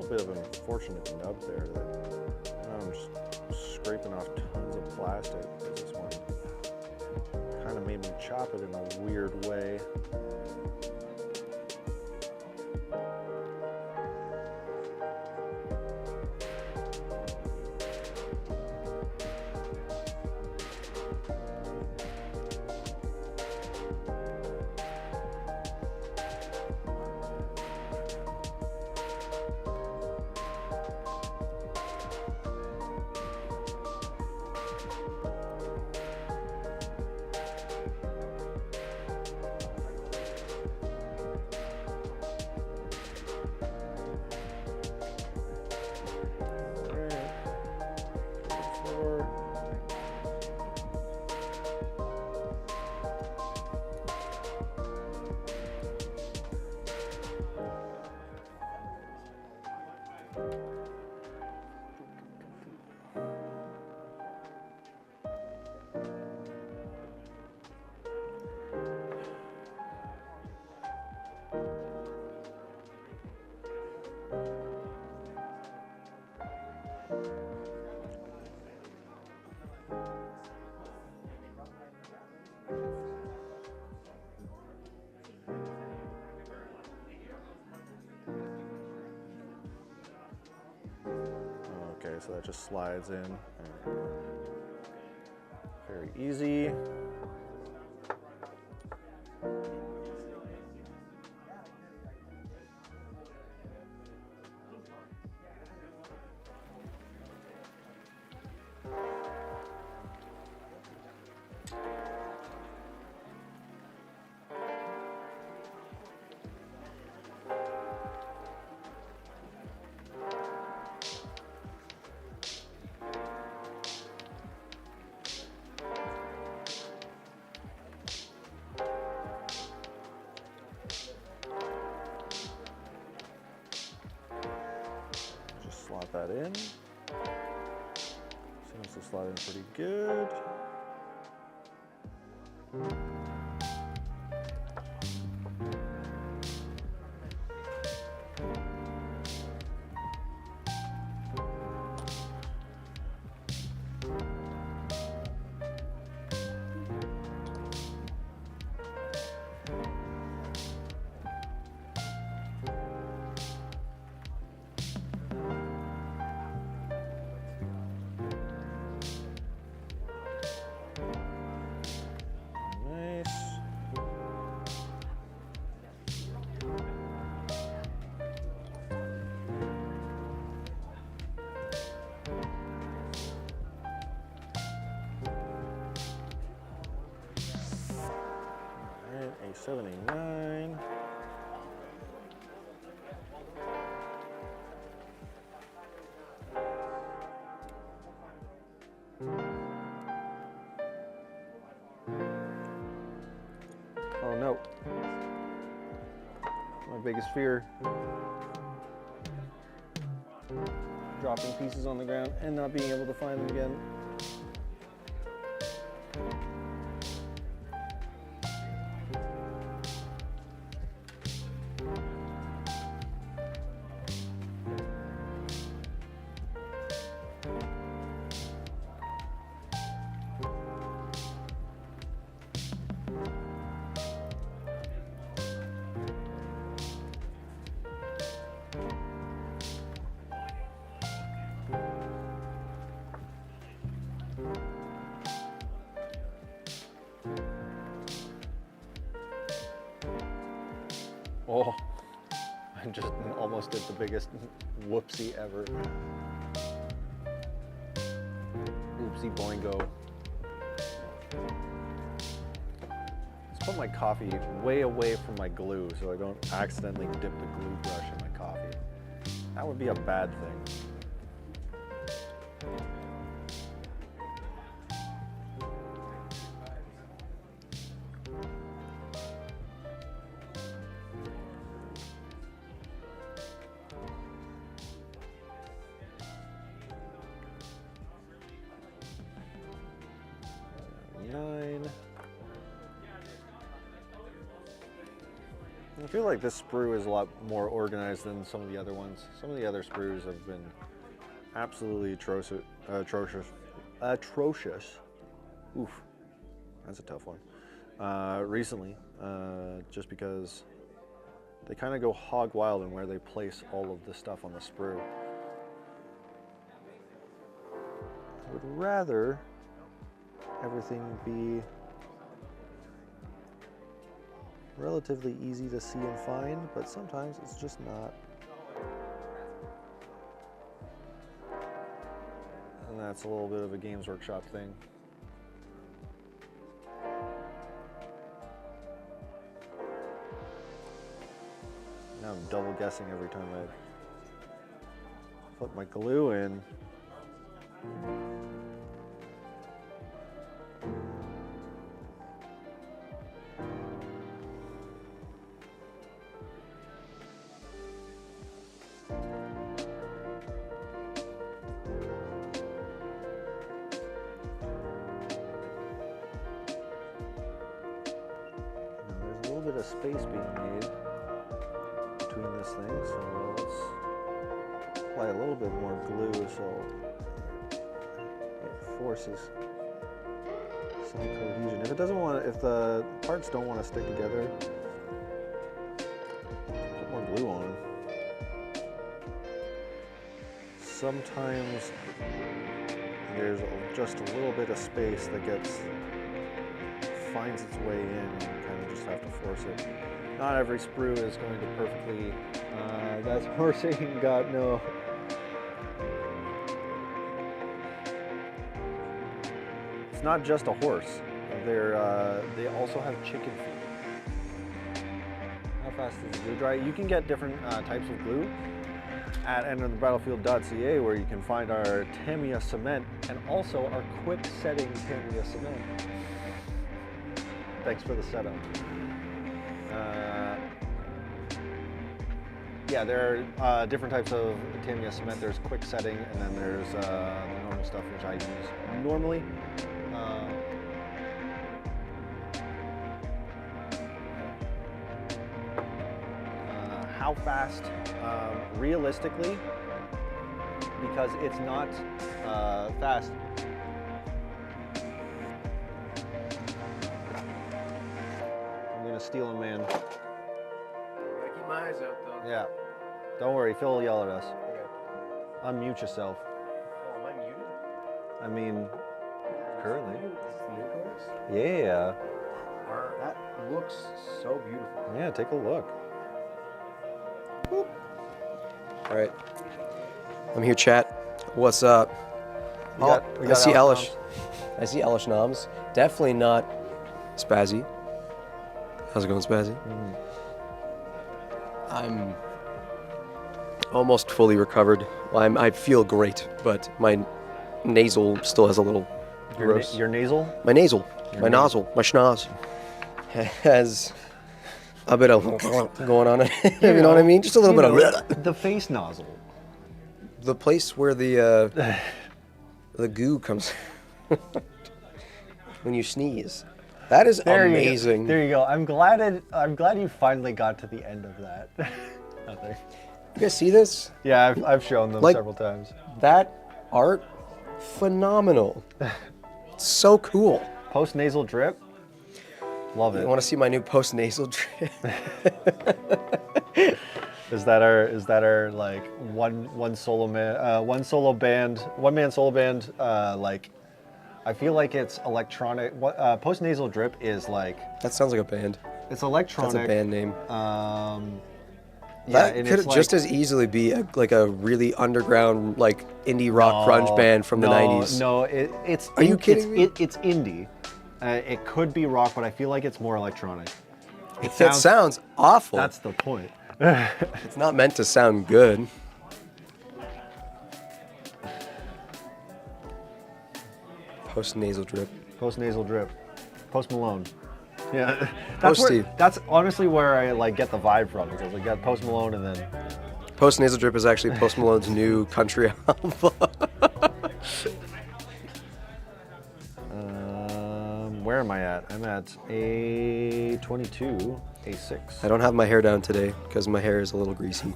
Bit of an unfortunate nub there that I'm just scraping off tons of plastic because this one kind of made me chop it in a weird way. Okay, so that just slides in. Very easy. pretty good. A79. Oh no. My biggest fear. Dropping pieces on the ground and not being able to find them again. Oh, I just almost did the biggest whoopsie ever. Oopsie boingo. Let's put my coffee way away from my glue so I don't accidentally dip the glue brush in my coffee. That would be a bad thing. I feel like this sprue is a lot more organized than some of the other ones. Some of the other sprues have been absolutely atrocious. Oof, that's a tough one. Recently, just because they kind of go hog wild in where they place all of the stuff on the sprue. I would rather everything be relatively easy to see and find, but sometimes it's just not. And that's a little bit of a Games Workshop thing. Now I'm double guessing every time I put my glue in. Bit of space being made between this thing, so let's apply a little bit more glue so it forces some cohesion. If it doesn't want, if the parts don't want to stick together, put more glue on. Sometimes there's just a little bit of space that finds its way in. Just have to force it. Not every sprue is going to perfectly. That's horsing. God no. It's not just a horse. They also have chicken feet. How fast does the glue dry? You can get different types of glue at enterthebattlefield.ca, where you can find our Tamiya cement and also our quick setting Tamiya cement. Thanks for the setup. Yeah, there are different types of Tamiya cement. There's quick setting, and then there's the normal stuff, which I use normally. How fast? Realistically, because it's not fast. I'm gonna steal a man. Gotta keep my eyes out though. Yeah. Don't worry, Phil will yell at us. Okay. Unmute yourself. Oh, am I muted? I mean, currently. New Korps? Yeah. That looks so beautiful. Yeah, take a look. Boop. All right. I'm here, chat. What's up? We got I see Elish. Elish. I see Elish Noms. Definitely not Spazzy. How's it going, Spazzy? I'm almost fully recovered. Well, I feel great, but my nasal still has a little gross. Your nasal? My nasal, my nozzle, my schnoz has a bit of going on. You know what I mean? Just a little bit of the face nozzle. The place where the goo comes when you sneeze. That is amazing. There you go. I'm glad you finally got to the end of that. Nothing. You guys see this? Yeah, I've shown them several times. That art, phenomenal. So cool. Post-nasal drip. Love it. You want to see my new post-nasal drip? Is that our like one man solo band like? I feel like it's electronic. Post-nasal drip is like. That sounds like a band. It's electronic. That's a band name. Yeah, that could just as easily be like a really underground, like indie rock grunge band from the 90s. No, it's. Are you kidding me? It's indie. It could be rock, but I feel like it's more electronic. It sounds awful. That's the point. It's not meant to sound good. Post-nasal drip. Post-nasal drip. Post Malone. Yeah, that's honestly where I like get the vibe from, because I got Post Malone and then. Post-nasal drip is actually Post Malone's new country album. Where am I at? I'm at A22, A6. I don't have my hair down today because my hair is a little greasy.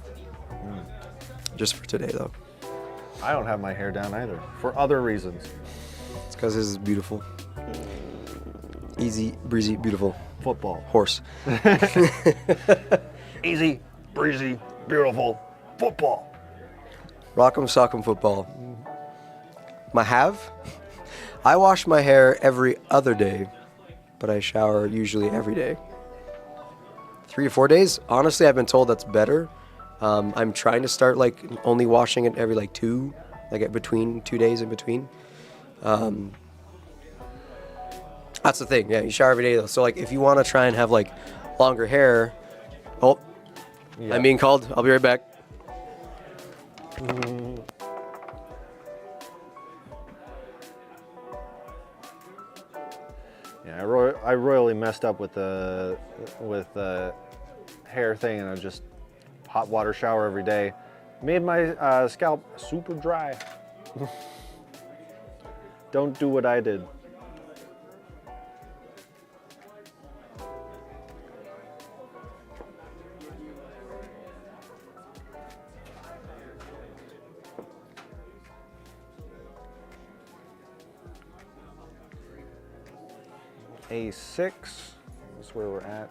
Just for today, though. I don't have my hair down either, for other reasons. It's because this is beautiful. Easy, breezy, beautiful. Football. Horse. Easy, breezy, beautiful. Football. Rock'em sock'em football. I wash my hair every other day, but I shower usually every day. 3 to 4 days? Honestly, I've been told that's better. I'm trying to start like only washing it every like 2, like between 2 days in between. That's the thing. Yeah, you shower every day though. So like if you want to try and have like longer hair, yeah. I'm being called. I'll be right back. Yeah, I royally messed up with the hair thing, and I just hot water shower every day. Made my scalp super dry. Don't do what I did. A6, that's where we're at.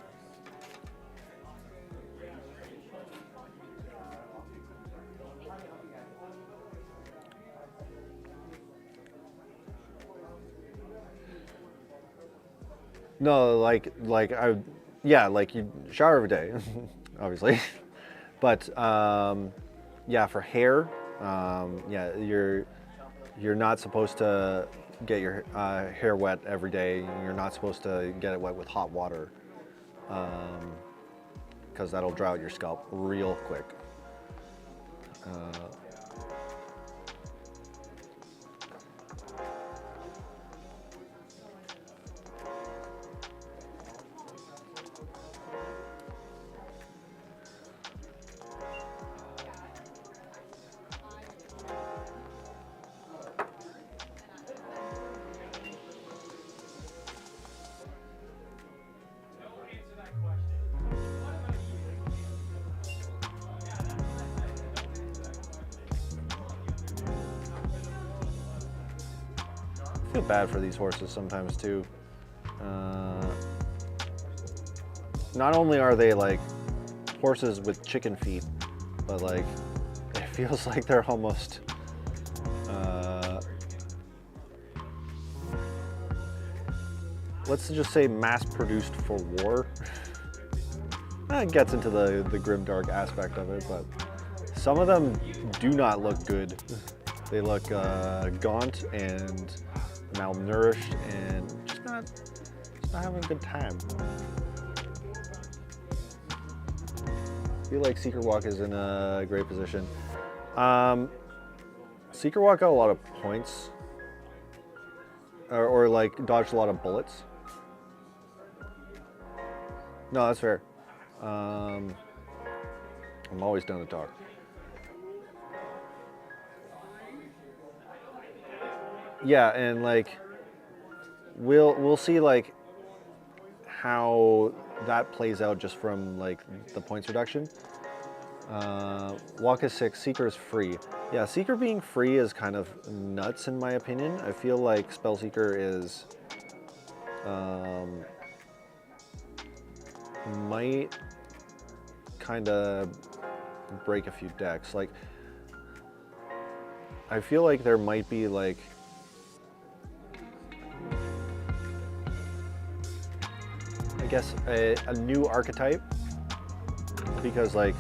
No, like you shower every day, obviously. But yeah, for hair, yeah, you're not supposed to get your hair wet every day. You're not supposed to get it wet with hot water, because that'll dry out your scalp real quick. feel bad for these horses sometimes too. Not only are they like horses with chicken feet, but like it feels like they're almost let's just say mass-produced for war. It gets into the grimdark aspect of it, but some of them do not look good. They look gaunt and malnourished and just not having a good time. I feel like Seeker Walk is in a great position. Seeker Walk got a lot of points, or like dodged a lot of bullets. No, that's fair. I'm always down to talk. Yeah, and like we'll see like how that plays out just from like the points reduction. Walk is 6, Seeker is free. Yeah, Seeker being free is kind of nuts in my opinion. I feel like Spell Seeker is might kind of break a few decks. Like I feel like there might be like I guess a new archetype, because like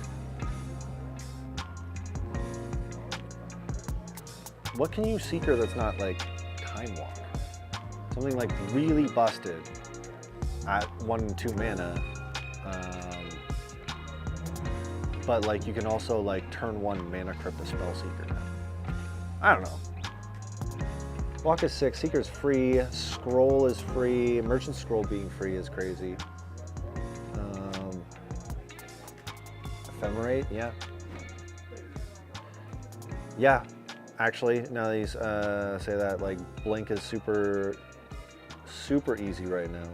what can you Seeker that's not like Time Walk? Something like really busted at 1 and 2 mana, but like you can also like turn 1 mana crypt a Spell Seeker now. I don't know. Walk is 6, Seeker is free, Scroll is free, Merchant Scroll being free is crazy. Ephemerate, yeah. Yeah, actually, now that you say that, like Blink is super easy right now.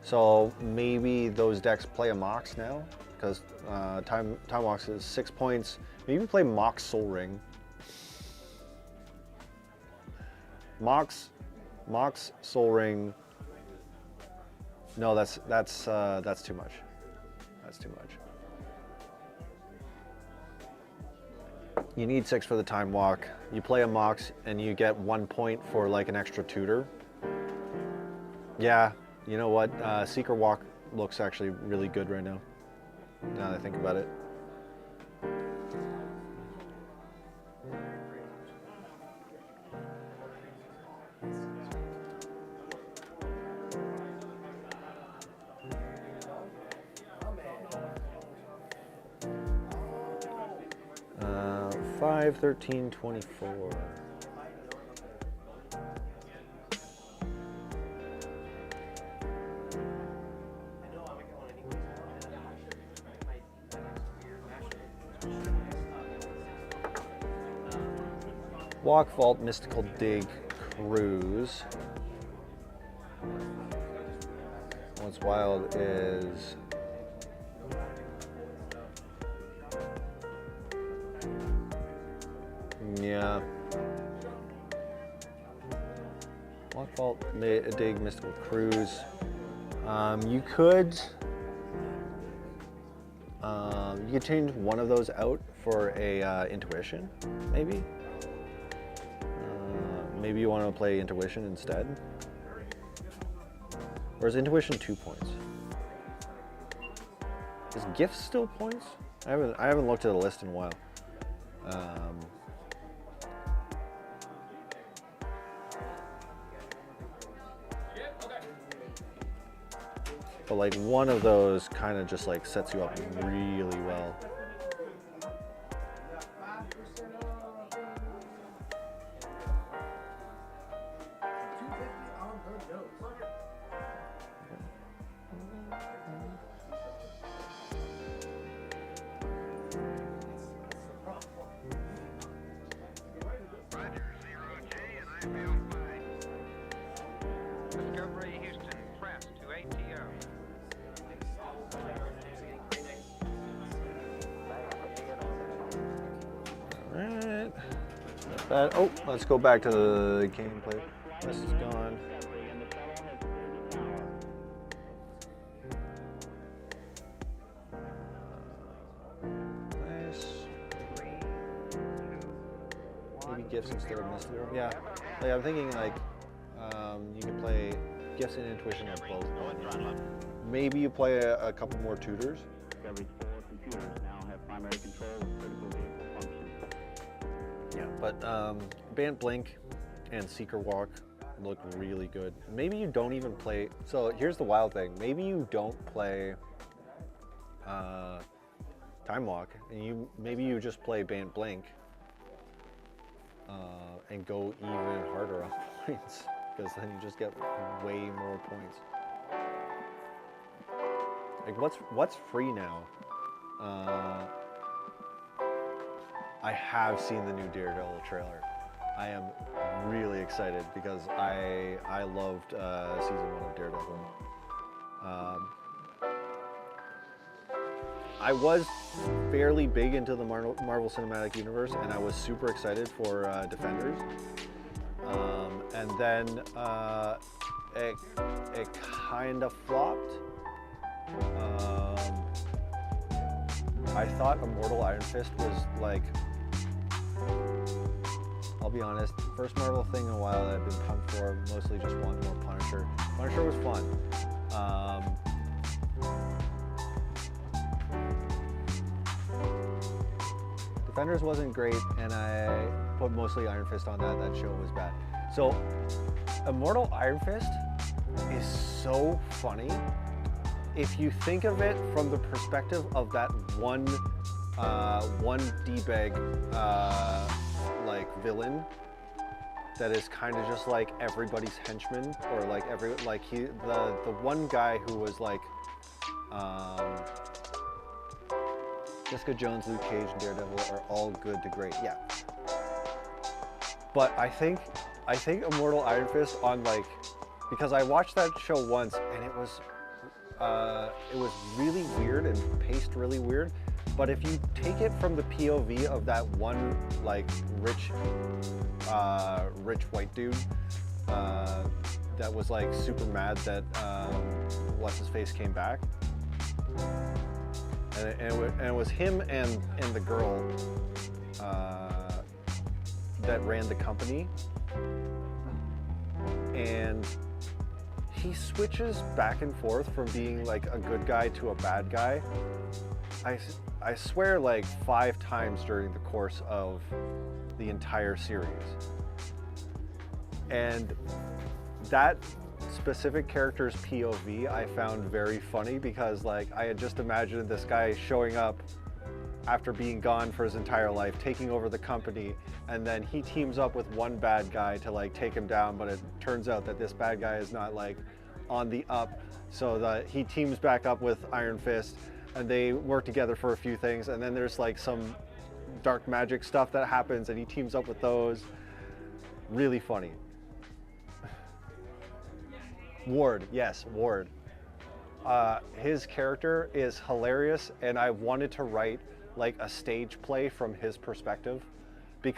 So maybe those decks play a Mox now, because Time Walks is 6 points. Maybe play Mox Soul Ring. Mox Soul Ring. No, that's too much. That's too much. You need 6 for the Time Walk. You play a Mox and you get 1 point for like an extra tutor. Yeah, you know what? Seeker Walk looks actually really good right now. Now that I think about it. Uh, 5, 13, 24. Walk, Vault, Mystical Dig, Cruise. What's wild is yeah. Walk, Vault, Dig, Mystical Cruise. You could change one of those out for a Intuition, maybe. Maybe you want to play Intuition instead. Or is Intuition 2 points? Is Gift still points? I haven't looked at the list in a while. But like one of those kind of just like sets you up really well. Oh, let's go back to the gameplay. This is gone. Nice. Maybe gifts instead of mystery. Yeah. Like I'm thinking like you can play gifts and intuition or both. Maybe you play a couple more tutors. Every 4 computers now have primary control of critical vehicle functions. Yeah, but Bant Blink and Seeker Walk look really good. Maybe you don't even play. So here's the wild thing. Maybe you don't play Time Walk, and maybe you just play Bant Blink and go even harder on points, because then you just get way more points. Like what's free now? I have seen the new Daredevil trailer. I am really excited because I loved season 1 of Daredevil. I was fairly big into the Marvel Cinematic Universe, and I was super excited for Defenders. And then it kind of flopped. I thought Immortal Iron Fist was like, I'll be honest, first Marvel thing in a while that I've been pumped for, mostly just want more Punisher. Punisher was fun. Defenders wasn't great, and I put mostly Iron Fist on that. That show was bad. So, Immortal Iron Fist is so funny if you think of it from the perspective of that one D-bag like villain that is kind of just like everybody's henchman, or like the one guy who was like Jessica Jones, Luke Cage, and Daredevil are all good to great, yeah. But I think Immortal Iron Fist on like, because I watched that show once and it was really weird and paced really weird. But if you take it from the POV of that one like rich white dude that was like super mad that what's his face came back, and it was him and the girl that ran the company, and he switches back and forth from being like a good guy to a bad guy. I swear like 5 times during the course of the entire series. And that specific character's POV I found very funny, because like I had just imagined this guy showing up after being gone for his entire life, taking over the company, and then he teams up with one bad guy to like take him down, but it turns out that this bad guy is not like on the up, so that he teams back up with Iron Fist, and they work together for a few things, and then there's like some dark magic stuff that happens, and he teams up with those. Really funny. Ward, yes, Ward. His character is hilarious, and I wanted to write like a stage play from his perspective, because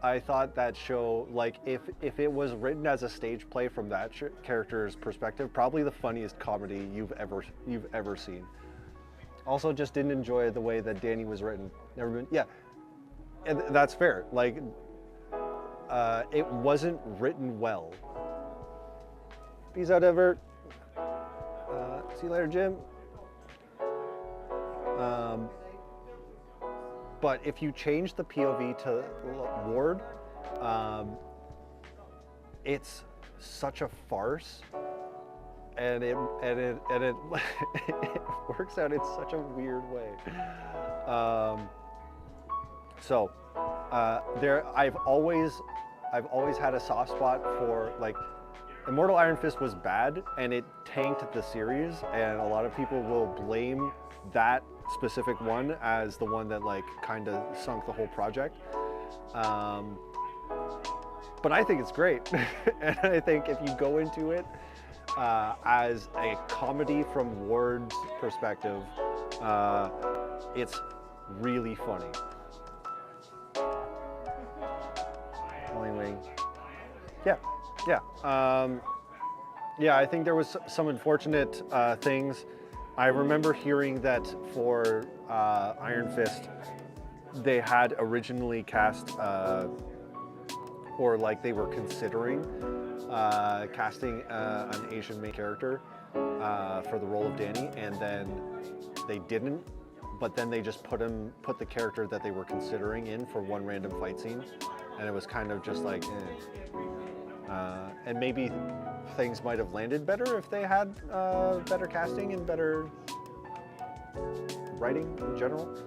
I thought that show, like if it was written as a stage play from that character's perspective, probably the funniest comedy you've ever seen. Also, just didn't enjoy the way that Danny was written. Never been, yeah, and that's fair. Like, it wasn't written well. Peace out, Everett. See you later, Jim. But if you change the POV to Ward, it's such a farce, and it it works out in such a weird way. I've always had a soft spot for like. Immortal Iron Fist was bad, and it tanked the series, and a lot of people will blame that specific one as the one that like kind of sunk the whole project. But I think it's great, and I think if you go into it as a comedy from Ward's perspective, It's really funny. Wing. Yeah. Yeah, I think there was some unfortunate things. I remember hearing that for Iron Fist, they had originally cast, or like they were considering casting an Asian main character for the role of Danny, and then they didn't. But then they just put the character that they were considering in for one random fight scene, and it was kind of just like, and maybe things might have landed better if they had better casting and better writing in general.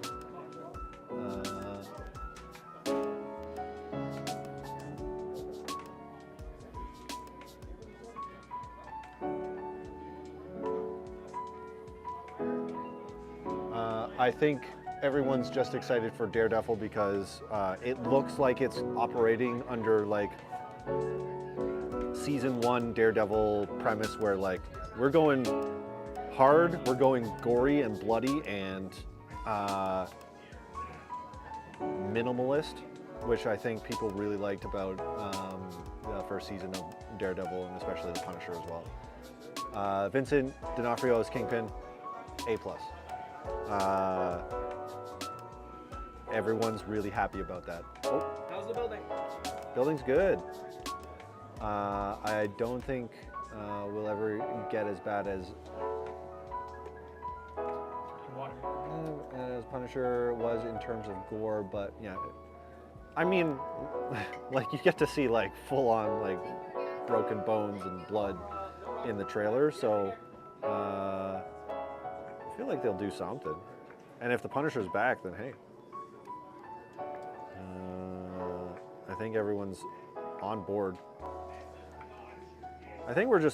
I think everyone's just excited for Daredevil because it looks like it's operating under like season 1 Daredevil premise where like we're going hard, we're going gory and bloody and minimalist, which I think people really liked about the first season of Daredevil and especially the Punisher as well. Vincent D'Onofrio as Kingpin, A+. Everyone's really happy about that. Oh. How's the building? Building's good. I don't think we'll ever get as bad as Punisher was in terms of gore, but yeah. I mean, like you get to see like full-on like broken bones and blood in the trailer, so I feel like they'll do something. And if the Punisher's back, then hey. I think everyone's on board. I think we're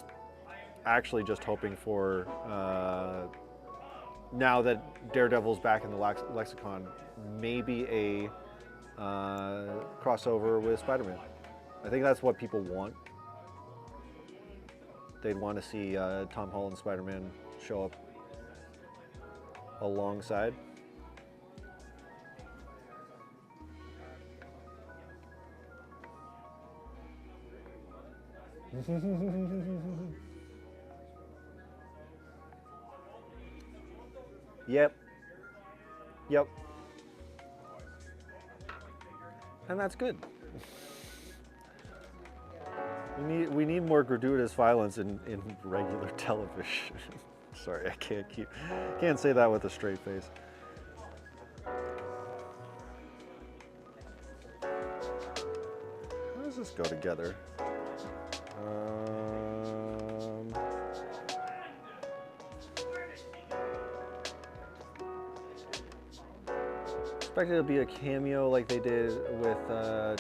actually just hoping for, now that Daredevil's back in the lexicon, maybe a crossover with Spider-Man. I think that's what people want. They'd want to see Tom Holland's Spider-Man show up alongside. Yep. And that's good. We need more gratuitous violence in regular television. Sorry, I can't say that with a straight face. How does this go together? Expected to be a cameo like they did with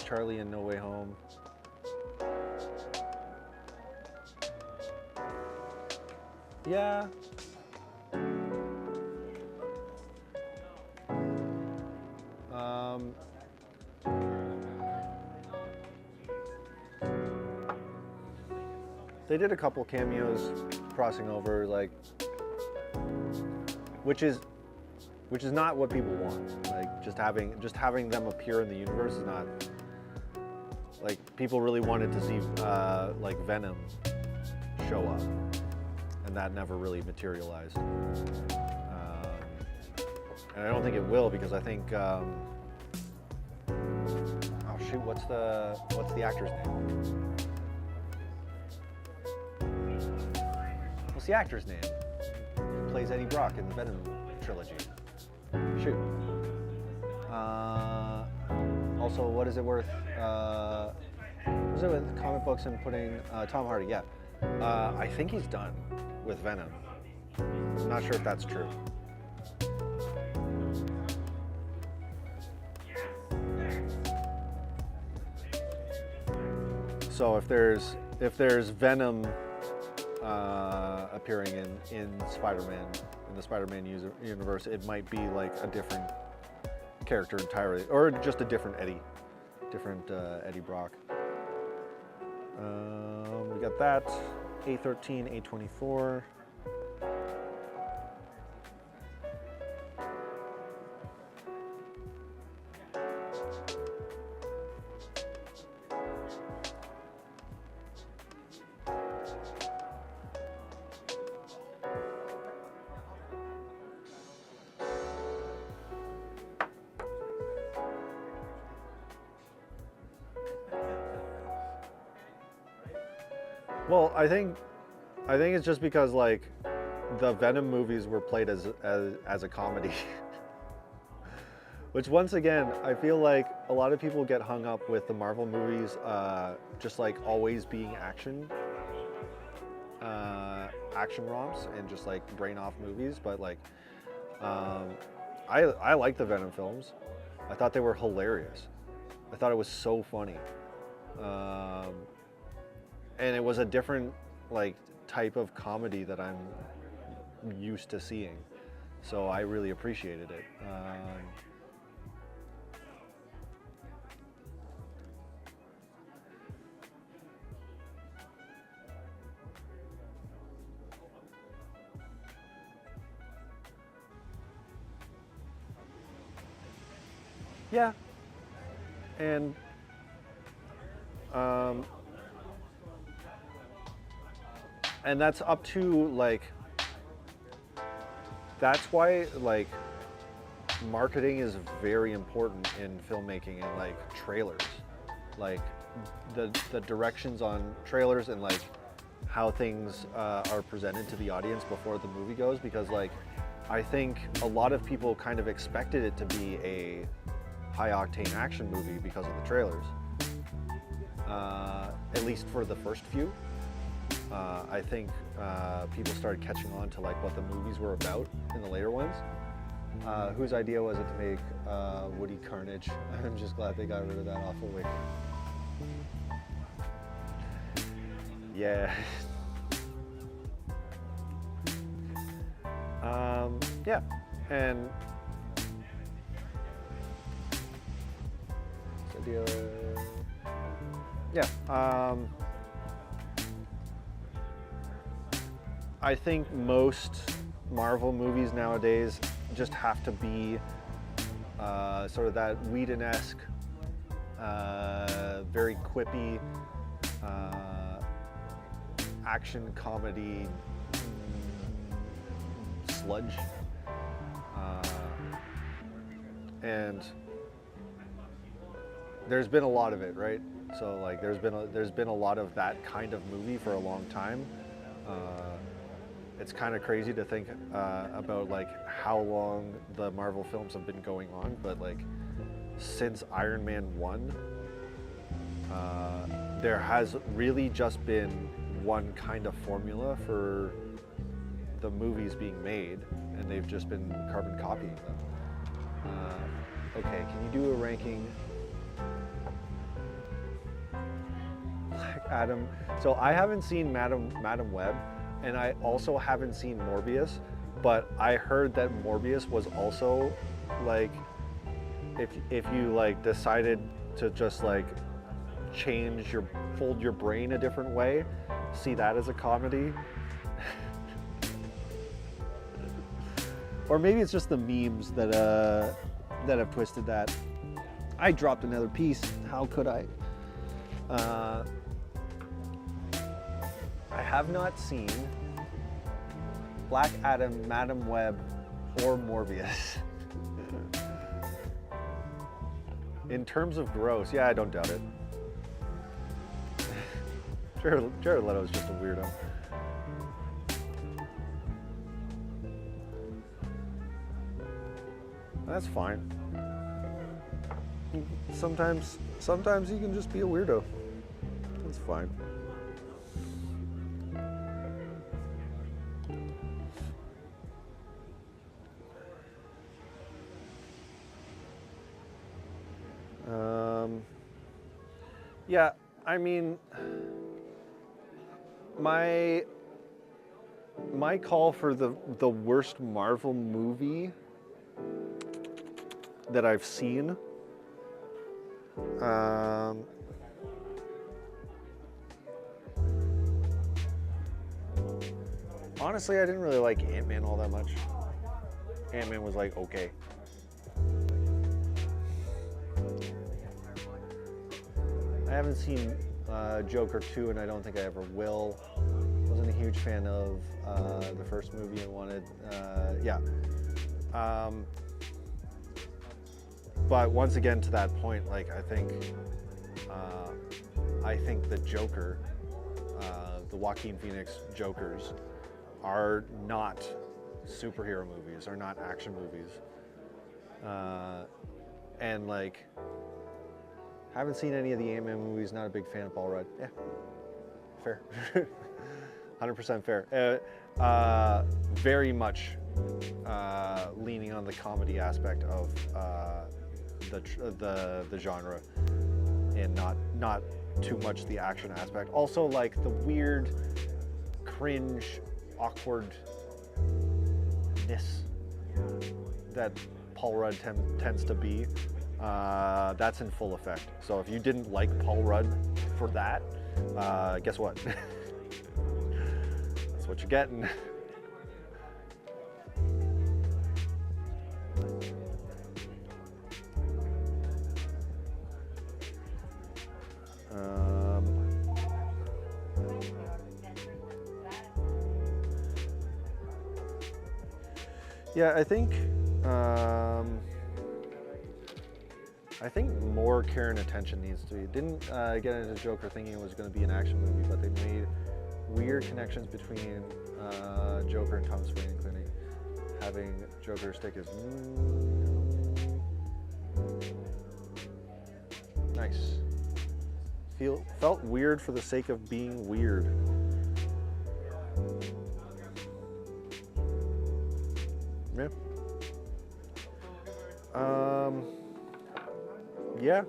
Charlie in No Way Home. Yeah. They did a couple cameos crossing over, like, which is not what people want. Like just having them appear in the universe is not like people really wanted to see like Venom show up, and that never really materialized. And I don't think it will because I think oh shoot, what's the actor's name? What's the actor's name? Who plays Eddie Brock in the Venom trilogy? Shoot. Also, what is it worth? Was it with comic books and putting Tom Hardy? Yeah. I think he's done with Venom. I'm not sure if that's true. So if there's Venom appearing in Spider-Man, in the Spider-Man universe, it might be like a different character entirely, or just a different Eddie Brock. We got that, A13, A24. Well, I think it's just because like the Venom movies were played as a comedy. Which once again, I feel like a lot of people get hung up with the Marvel movies just like always being action romps and just like brain off movies, but like I like the Venom films. I thought they were hilarious. I thought it was so funny. And it was a different like type of comedy that I'm used to seeing. So I really appreciated it. Yeah. And that's up to like, that's why like marketing is very important in filmmaking and like trailers, like the directions on trailers and like how things are presented to the audience before the movie goes, because like I think a lot of people kind of expected it to be a high octane action movie because of the trailers, at least for the first few. I think people started catching on to like what the movies were about in the later ones. Whose idea was it to make Woody Carnage? I'm just glad they got rid of that awful wig. Yeah. Yeah, and I think most Marvel movies nowadays just have to be sort of that Whedon-esque, very quippy action comedy sludge, and there's been a lot of it, right? So like there's been a lot of that kind of movie for a long time. It's kind of crazy to think about like how long the Marvel films have been going on, but like since Iron Man 1, there has really just been one kind of formula for the movies being made, and they've just been carbon copying them. Okay, can you do a ranking? Black Adam. So I haven't seen Madam Web, and I also haven't seen Morbius, but I heard that Morbius was also like, if you like decided to just like fold your brain a different way, see that as a comedy. Or maybe it's just the memes that have twisted that. I dropped another piece. How could I? I have not seen Black Adam, Madam Web, or Morbius. In terms of gross, yeah, I don't doubt it. Jared Leto is just a weirdo. That's fine. Sometimes you can just be a weirdo. That's fine. Yeah, I mean, my call for the worst Marvel movie that I've seen, honestly, I didn't really like Ant-Man all that much. Ant-Man was like, okay. I haven't seen Joker 2, and I don't think I ever will. Wasn't a huge fan of the first movie and wanted, yeah. But once again, to that point, like I think the Joker the Joaquin Phoenix Jokers are not superhero movies, are not action movies. And like, haven't seen any of the Ant-Man movies, not a big fan of Paul Rudd. Yeah, fair. 100% fair. Very much leaning on the comedy aspect of the genre, and not too much the action aspect. Also, like the weird, cringe, awkwardness that Paul Rudd tends to be. That's in full effect. So if you didn't like Paul Rudd for that, guess what? That's what you're getting. Yeah, I think more care and attention needs to be. Didn't get into Joker thinking it was going to be an action movie, but they made weird connections between Joker and Thomas Wayne, including having Joker stick his nice. Felt weird for the sake of being weird. Yeah. Yeah.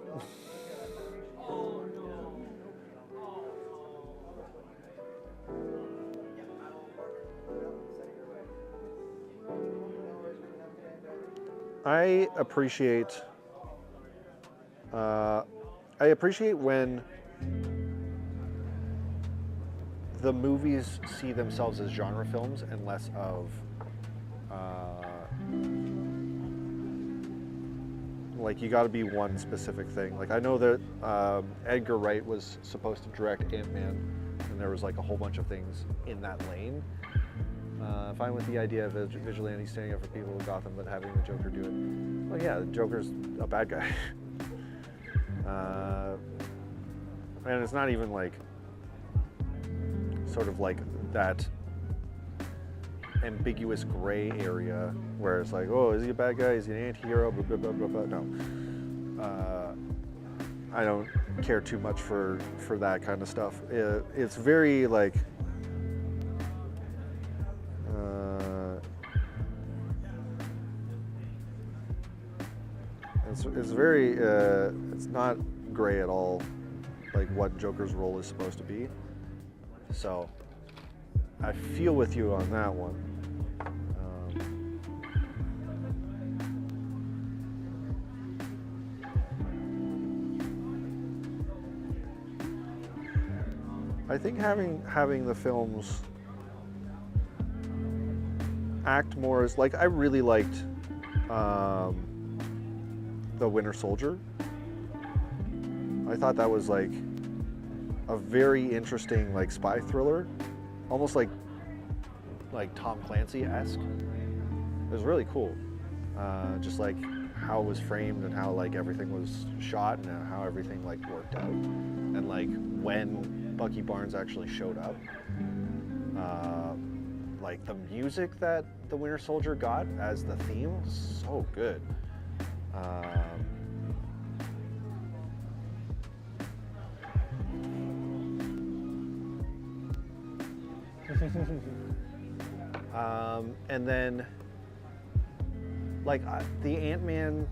I appreciate when the movies see themselves as genre films and less of like you got to be one specific thing. Like I know that Edgar Wright was supposed to direct Ant-Man, and there was like a whole bunch of things in that lane. Fine with the idea of a vigilante standing up for people in Gotham, but having the Joker do it. Well, yeah, the Joker's a bad guy. And it's not even like sort of like that ambiguous gray area where it's like, oh, is he a bad guy? Is he an anti-hero? Blah, blah, blah, blah, blah. No. I don't care too much for that kind of stuff. It's very like it's very it's not gray at all, like what Joker's role is supposed to be. So I feel with you on that one. I think having the films act more as like I really liked The Winter Soldier. I thought that was like a very interesting like spy thriller, almost like Tom Clancy-esque. It was really cool, just like how it was framed and how like everything was shot and how everything like worked out, and like when Bucky Barnes actually showed up, like the music that the Winter Soldier got as the theme was so good. And then like the Ant-Man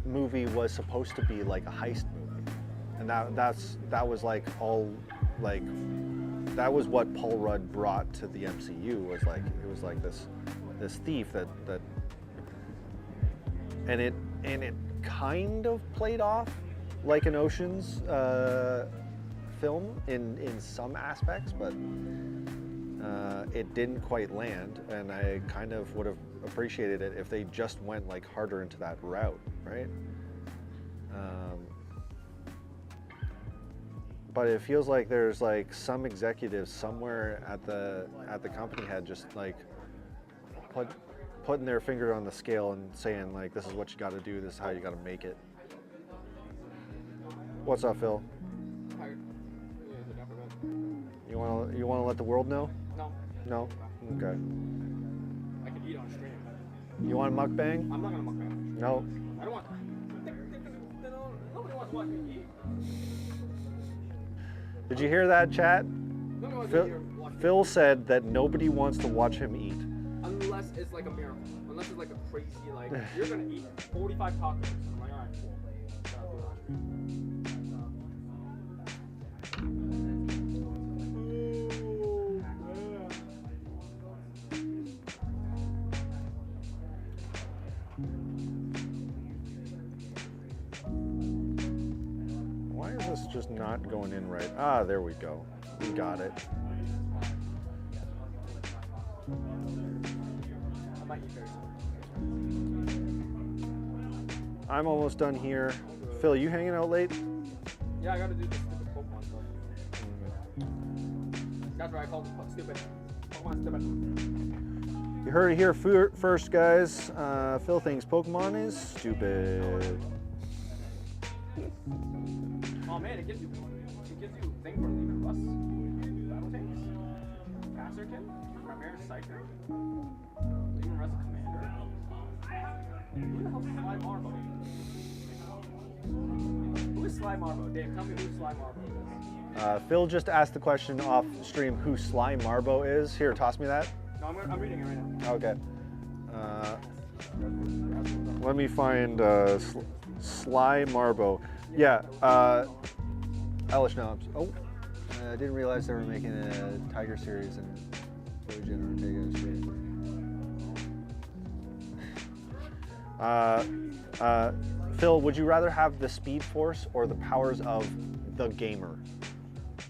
movie was supposed to be like a heist movie, and that was like all like that was what Paul Rudd brought to the MCU, was like it was like this thief that and it kind of played off like an Ocean's film in some aspects, but it didn't quite land, and I kind of would have appreciated it if they just went like harder into that route, right? But it feels like there's like some executives somewhere at the company had just like putting their finger on the scale and saying like, this is what you got to do, this is how you got to make it. What's up, Phil? You You wanna let the world know? No. No. Okay. I can eat on stream. You want a mukbang? I'm not gonna mukbang. No. I don't want. Nobody wants to watch me eat. Did you hear that, chat? Nobody wants Phil, to watch me Phil said that nobody wants to watch him eat. unless it's like a miracle. Unless it's like a crazy like you're gonna eat 45 tacos. I'm like, alright, cool. Gotta do it on stream. Why is this just not going in right? Ah, there we go. We got it. I might eat very soon. I'm almost done here. Phil, you hanging out late? Yeah, I gotta do this stupid Pokemon stuff. That's right, I called it stupid. Pokemon stupid. You heard it here first, guys. Phil thinks Pokemon is stupid. Oh man, it gives you thing for leaving Russ. Battle tanks. Casterkin. Premier Psyker. Leaving Russ Commander. Who the hell's Sly Marbo? Who is Sly Marbo? Dave, tell me who Sly Marbo is. Phil just asked the question off stream who Sly Marbo is. Here, toss me that. No, I'm reading it right now. Okay. Let me find Sly Marbo. Yeah, Elish Knobs. Oh, I didn't realize they were making a Tiger series and Ortega series. Phil, would you rather have the Speed Force or the powers of the gamer?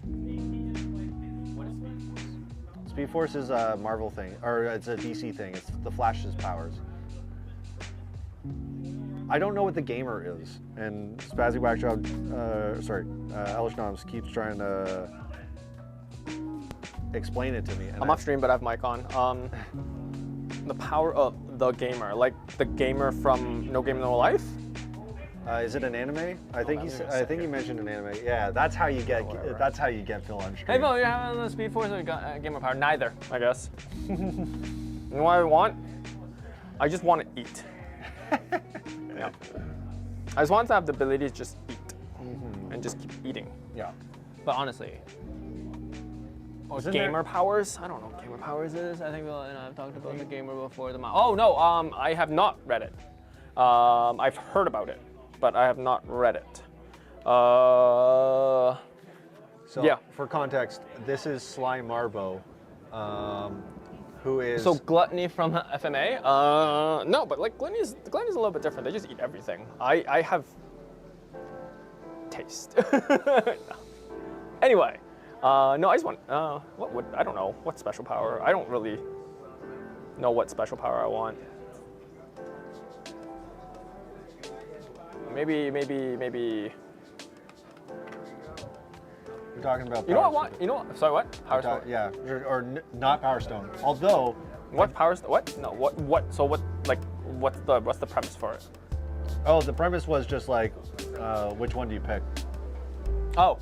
What is Speed Force? Speed Force is a Marvel thing, or it's a DC thing. It's the Flash's powers. I don't know what the gamer is, and Spazzy Whackjob, Elish Noms keeps trying to explain it to me. And I'm off stream, but I have mic on. The power of the gamer, like the gamer from No Game No Life. Is it an anime? I think he mentioned an anime. Yeah, that's how you get Phil on stream. Hey Phil, you're having the Speed Force or gamer power? Neither, I guess. You know what I want? I just want to eat. Yeah. I just want to have the ability to just eat and just keep eating. Yeah. But honestly, gamer powers? I don't know what gamer powers is. I think Phil and I have talked about the gamer before. I have not read it. I've heard about it, but I have not read it. So yeah. For context, this is Sly Marbo, who is So gluttony from FMA? No, but like gluttony is a little bit different. They just eat everything. I have taste. No. Anyway, no, I just want. I don't know what special power. I don't really know what special power I want. Maybe. You're talking about. You know what I want? You know what? Sorry, what? Power Stone. Yeah, or not Power Stone. Although. What Power Stone? What? No. What? So what? Like, what's the premise for it? Oh, the premise was just like, which one do you pick? Oh,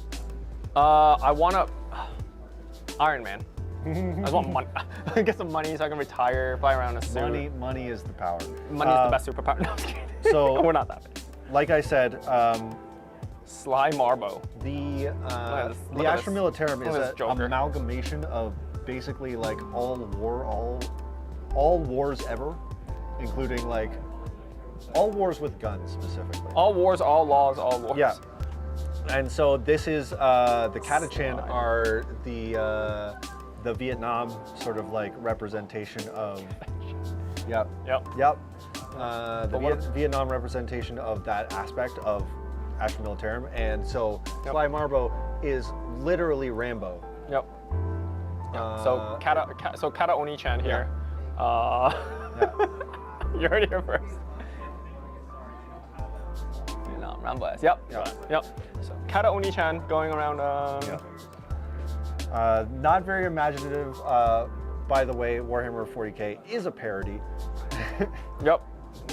I want to Iron Man. I just want money. Get some money so I can retire, fly around in a suit. Money is the power. Money is the best superpower. No, I'm just kidding. So we're not that big. Like I said, Sly Marbo. the look at Astra this. Militarum Look is at this an Joker. amalgamation of basically like all wars ever, including like all wars with guns specifically. All wars, all laws, all wars. Yeah. And so this is the Catachan are the Vietnam sort of like representation of. Yep. Vietnam representation of that aspect of Astra Militarum, and so Sly Marbo is literally Rambo. Yep. So Kata Oni-chan here. You heard it here first. No, Rambo. Yep. So Kata Oni-chan going around. Not very imaginative. By the way, Warhammer 40k is a parody. Yep.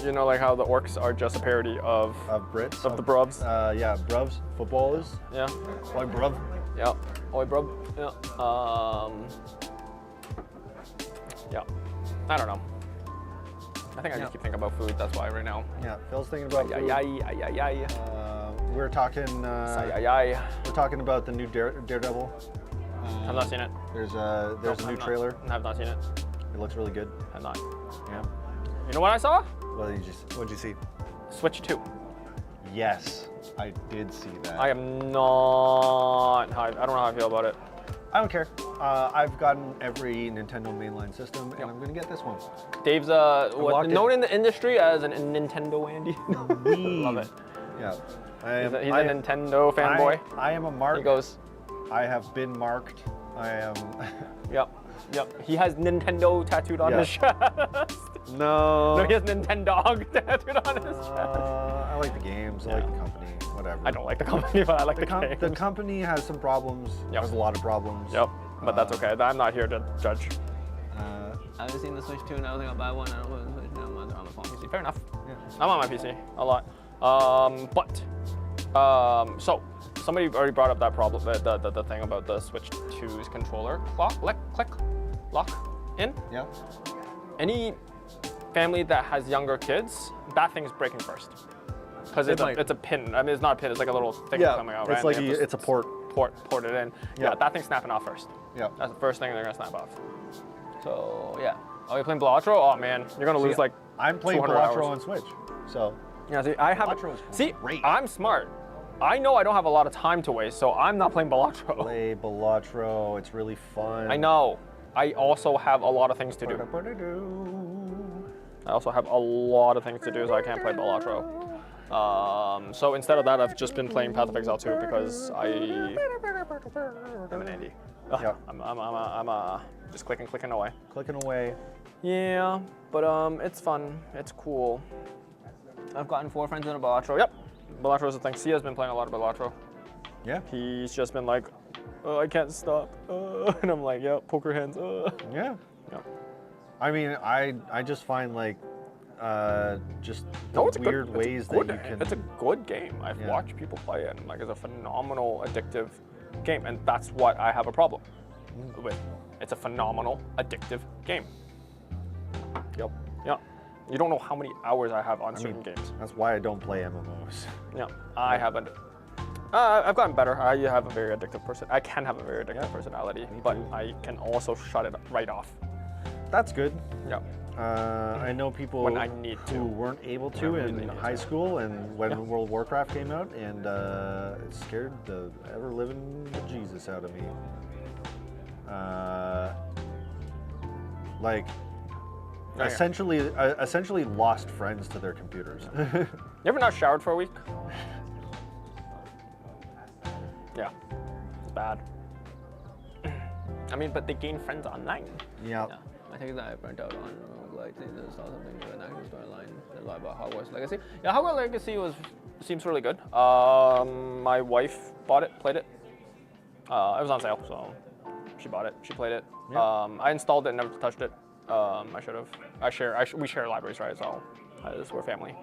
You know, like how the orcs are just a parody of Brits. Of the bruvs. Yeah, bruvs, footballers. Yeah. Like bruv. Yeah. Oi, bro. Yeah. Yeah. I don't know. I think I just keep thinking about food. That's why right now. Yeah, Phil's thinking about food. Ay. We're talking. Ay. We're talking about the new Daredevil. I've not seen it. There's a new trailer. I've not seen it. It looks really good. I've not. Yeah. You know what I saw? What'd you see? Switch 2. Yes, I did see that. I am not. I don't know how I feel about it. I don't care. I've gotten every Nintendo mainline system, and I'm gonna get this one. Dave's known in the industry as a Nintendo Andy. Love it. Yeah. He's a Nintendo fanboy. I am a mark. He goes. I have been marked. I am. Yep. He has Nintendo tattooed on his chest. No. No, he has Nintendog tattooed on his chest. I like the games. I like the company. Whatever. I don't like the company, but I like the games. The company has some problems. Yep. Has a lot of problems. Yep. But that's okay. I'm not here to judge. I haven't seen the Switch 2 and I was like, I'll buy one. I don't want the Switch 2. I'm on the phone. PC. Fair enough. Yeah. I'm on my PC a lot. So somebody already brought up that problem, the thing about the Switch 2's controller lock in. Yeah. Any family that has younger kids, that thing's breaking first. Because it's a pin. I mean, it's not a pin. It's like a little thing coming out. It's right? like it's a port. Port it in. Yeah, that thing's snapping off first. Yeah. That's the first thing they're gonna snap off. So yeah. Oh, you're playing Balatro? Oh man, you're gonna lose like. I'm playing 200 Balatro hours. on Switch, so. Yeah, see, I haven't. Balatro's See, great. I'm smart. I know I don't have a lot of time to waste, so I'm not playing Balatro. Play Balatro. It's really fun. I know. I also have a lot of things to do. I also have a lot of things to do, so I can't play Balatro. So instead of that, I've just been playing Path of Exile 2 because I'm an Andy. Yep. I'm just clicking away. Clicking away. Yeah, but it's fun. It's cool. I've gotten 4 friends in a Balatro. Yep, Balatro's the thing. Sia's been playing a lot of Balatro. Yeah. He's just been like, I can't stop. And I'm like, yeah, poker hands. Yeah. Yep. I mean, I just find like just the No, it's a weird good, ways it's a good, that you can. It's a good game. I've watched people play it, and like, it's a phenomenal, addictive game, and that's what I have a problem with. It's a phenomenal, addictive game. Yep. Yeah. You don't know how many hours I have on certain games. That's why I don't play MMOs. Yeah. I haven't. I've gotten better. I have a very addictive person. I can have a very addictive personality, but I can also shut it right off. That's good. Yeah. I know people When I need to. who weren't able to When I in really need high to. school and when World of Warcraft came out, and it scared the ever-living Jesus out of me. Like, Yeah. essentially lost friends to their computers. You ever not showered for a week? Yeah. It's bad. I mean, but they gain friends online. Yeah. Yeah. I think that I burnt out on like to install something new and actually storyline. That's why I bought Hogwarts Legacy. Yeah, Hogwarts Legacy seems really good. My wife bought it, played it. It was on sale, so she bought it. She played it. Yeah. I installed it, and never touched it. I should have. We share libraries, right? So we're family.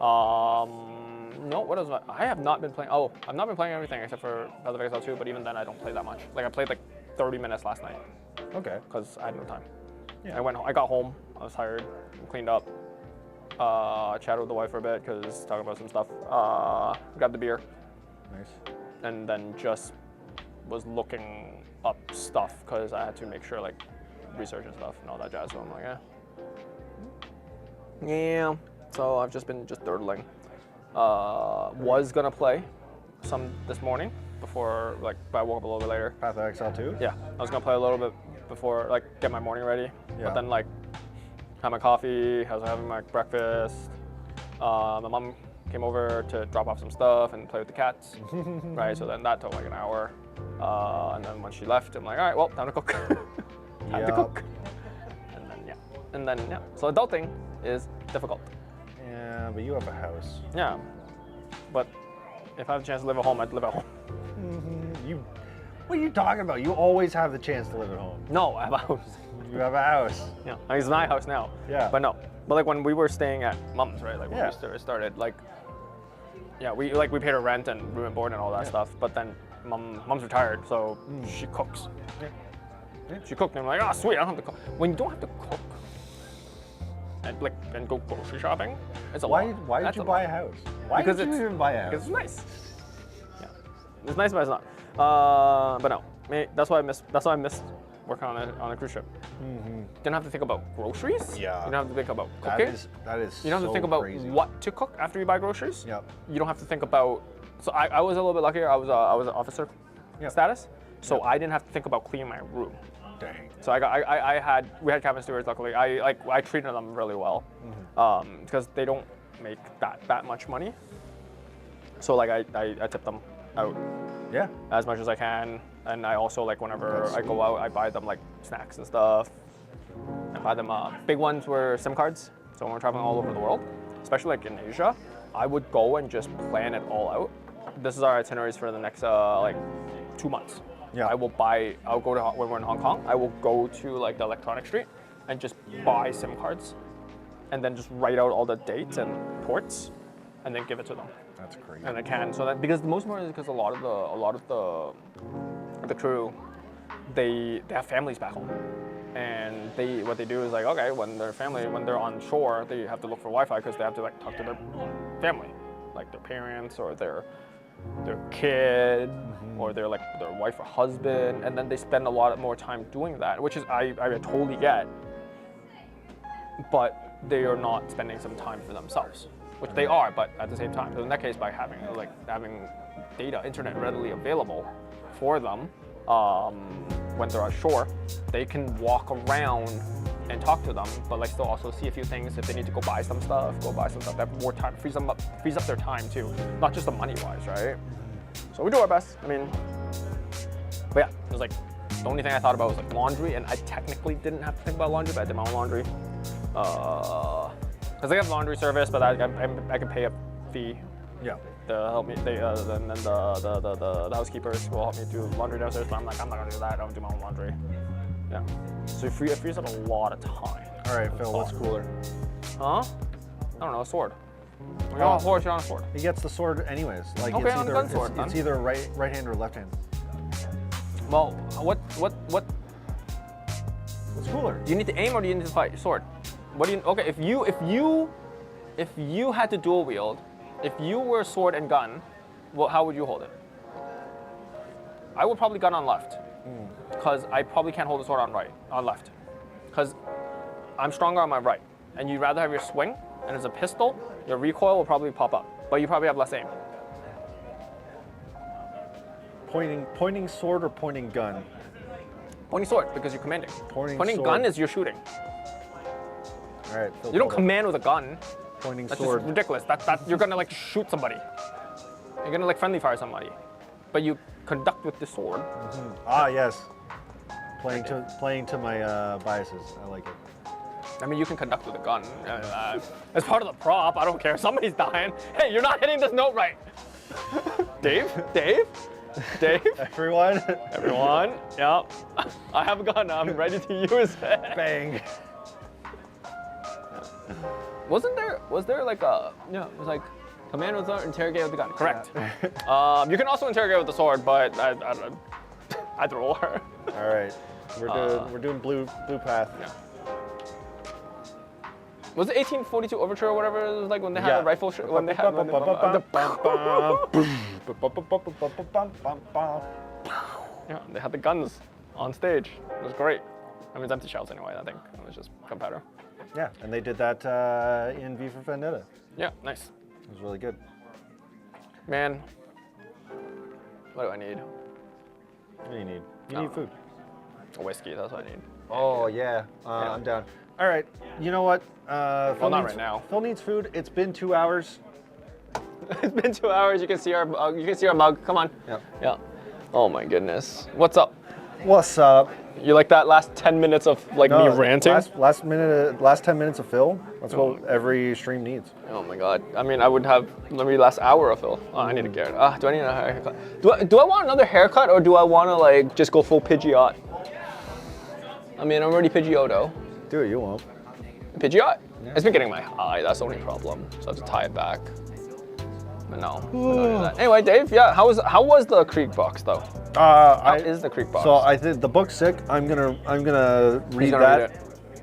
No, what else? I have not been playing. Oh, I've not been playing everything except for Path of Exile 2. But even then, I don't play that much. Like I played like 30 minutes last night Okay. because I had no time. Yeah. I got home. I was tired. Cleaned up. Chatted with the wife for a bit because talking about some stuff. Grabbed the beer. Nice. And then just was looking up stuff because I had to make sure like research and stuff and all that jazz. So I'm like, yeah. So I've just been durdling. Was gonna play some this morning before like I woke up a little bit later. Path of Exile 2? Yeah, I was gonna play a little bit before like get my morning ready. Yeah. But then like had my coffee, I was having my breakfast. My mom came over to drop off some stuff and play with the cats. Right, so then that took like an hour. And then when she left, I'm like, all right, well, time to cook. Time to Yup. cook. And then yeah. So adulting is difficult. Yeah, but you have a house. Yeah. But if I have a chance to live at home, I'd live at home. What are you talking about? You always have the chance to live at home. No, I have a house. You have a house. Yeah, I mean, it's my house now. Yeah. But no, but like when we were staying at mom's, right? Like when Yeah. we started, like, yeah, we paid our rent and room and board and all that stuff. But then mom's retired, so she cooks. She cooked, and I'm like, oh sweet, I don't have to cook. When you don't have to cook and go grocery shopping, it's a lot. Why did That's you a buy lot. a house? Why Because did you even buy a house? Because it's nice. Yeah, it's nice, but it's not. But no, that's why I missed working on a cruise ship. Didn't have to think about groceries. Yeah. You don't have to think about cooking. That is. You don't have to so think about crazy. what to cook after you buy groceries. Yep. You don't have to think about. So I was a little bit luckier. I was an officer Yep. status, so I didn't have to think about cleaning my room. Dang. So we had cabin stewards. Luckily, I treated them really well, because they don't make that much money. So like I tip them out Yeah. as much as I can, and I also like whenever That's I go out, I buy them like snacks and stuff. I buy them big ones were SIM cards. So when we're traveling all over the world, especially like in Asia, I would go and just plan it all out. This is our itineraries for the next like 2 months. Yeah. I'll go to, when we're in Hong Kong, I will go to like the electronic street and just buy SIM cards and then just write out all the dates and ports and then give it to them. That's crazy. And I can, so that, because the most important is because a lot of the crew, they have families back home. And what they do is like, okay, when they're on shore, they have to look for Wi-Fi because they have to like talk to their family, like their parents or their kid, or their wife or husband, and then they spend a lot more time doing that, which is I totally get. But they are not spending some time for themselves, which they are, but at the same time. So in that case, by having data, internet readily available for them, when they're ashore, they can walk around and talk to them, but like still also see a few things. If they need to go buy some stuff, They have more time, frees up their time too, not just the money wise, right? So we do our best. I mean, but yeah, it was like the only thing I thought about was like laundry, and I technically didn't have to think about laundry, but I did my own laundry. Because they have laundry service, but I can pay a fee. Yeah. To help me, and then the housekeepers will help me do laundry downstairs. But I'm not gonna do that. I don't do my own laundry. Yeah. So it frees up a lot of time. All right, Phil. What's cooler? Huh? I don't know. A sword. When you're on a horse, you're on a sword. He gets the sword anyways. Like Okay, it's on a gun sword, it's then. either right hand or left hand. Well, what? What's cooler? Do you need to aim or do you need to fight your sword? What do you? Okay, if you had to dual wield, if you were sword and gun, well, how would you hold it? I would probably gun on left, because I probably can't hold the sword on left, because I'm stronger on my right, and you'd rather have your swing, and as a pistol, your recoil will probably pop up, but you probably have less aim. Pointing sword or pointing gun? Pointing sword, because you're commanding. Pointing gun sword. is you're shooting. All right, Phil. You don't hold up. command with a gun. Pointing That's sword. just ridiculous. That you're gonna like shoot somebody. You're gonna like friendly fire somebody, but you conduct with the sword. Ah, yes. Playing to my biases. I like it. I mean, you can conduct with a gun. As part of the prop, I don't care. Somebody's dying. Hey, you're not hitting this note right. Dave. Everyone. Everyone. Yeah. I have a gun. I'm ready to use it. Bang. Was there like a, yeah, it was like, command with the sword, interrogate with the gun. Correct. You can also interrogate with the sword, but I'd roll her. All right. We're doing blue path. Yeah. Was it 1842 Overture or whatever it was like when they had a rifle, when they had, yeah, they had the guns on stage. It was great. I mean, it's empty shells anyway, I think. It was just gunpowder. Yeah, and they did that in V for Vendetta. Yeah, nice. It was really good. Man, what do I need? What do you need? You need food. A whiskey, that's what I need. Oh yeah, I'm down. All right, you know what? Phil not needs- right now. Phil needs food. It's been 2 hours. It's been 2 hours. You can see our mug. Come on. Yep. Yeah. Oh my goodness. What's up? What's up? You like that last 10 minutes of like me ranting? Last 10 minutes of Phil. That's what every stream needs. Oh my god. I mean, I would have maybe last hour of Phil. Oh, I need to get it. Do I need a haircut? Do I want another haircut or do I want to like just go full Pidgeot? I mean, I'm already Pidgeotto. Do it. You won't. Pidgeot? It's been getting my eye. That's the only problem. So I have to tie it back. But no, we don't do that. Anyway, Dave, yeah, how was the Krieg box though? How is the Krieg box? So I think the book's sick. I'm gonna read gonna that read it.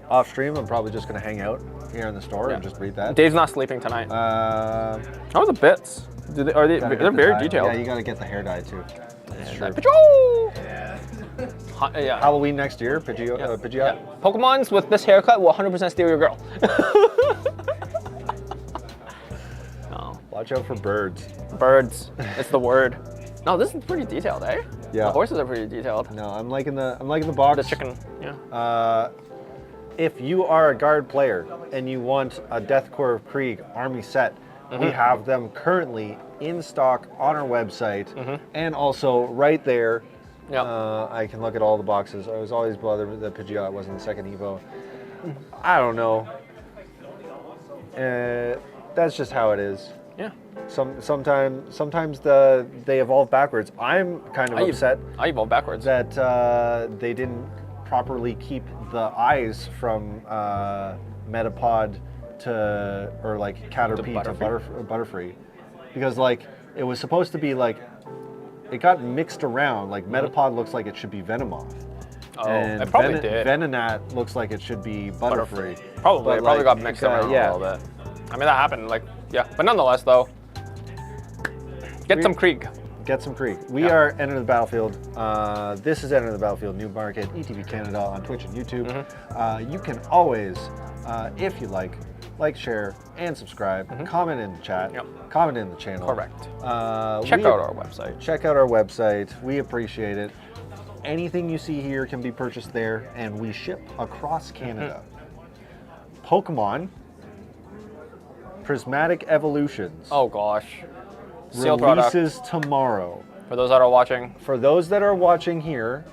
off stream. I'm probably just gonna hang out here in the store and just read that. Dave's not sleeping tonight. Uh, How are the bits? Are they? gotta get They're the very dye. detailed. Yeah, you gotta get the hair dye too. That's true. Pidgeot! Yeah. Halloween next year, Pidgeot. Yeah. Pokemons with this haircut will 100% steal your girl. No. Watch out for birds. Birds. It's the word. No, this is pretty detailed, eh? Yeah. The horses are pretty detailed. No, I'm liking the box. The chicken. Yeah. If you are a guard player and you want a Death Korps of Krieg army set, we have them currently in stock on our website, and also right there. Yep. I can look at all the boxes. I was always bothered that Pidgeot wasn't the second Evo. I don't know. That's just how it is. Yeah. Sometimes they evolve backwards. I'm kind of upset I evolved backwards. that they didn't properly keep the eyes from Metapod or like Caterpie to Butterfree, because like it was supposed to be like it got mixed around. Like Metapod looks like it should be Venomoth. Oh, And it probably did. Venonat looks like it should be Butterfree. Probably. But, It probably like, got mixed around yeah. a little bit. I mean, that happened. Like, yeah. But nonetheless, though, get some Krieg. Get some Krieg. We Yeah. are Enter the Battlefield. This is Enter the Battlefield New Market, ETV Canada on Twitch and YouTube. You can always, if you like, share, and subscribe. Comment in the chat. Yep. Comment in the channel. Correct. Check Check out our website. Check out our website. We appreciate it. Anything you see here can be purchased there, and we ship across Canada. Pokemon Prismatic Evolutions Oh gosh. Sealed product. releases tomorrow. For those that are watching, For those that are watching here,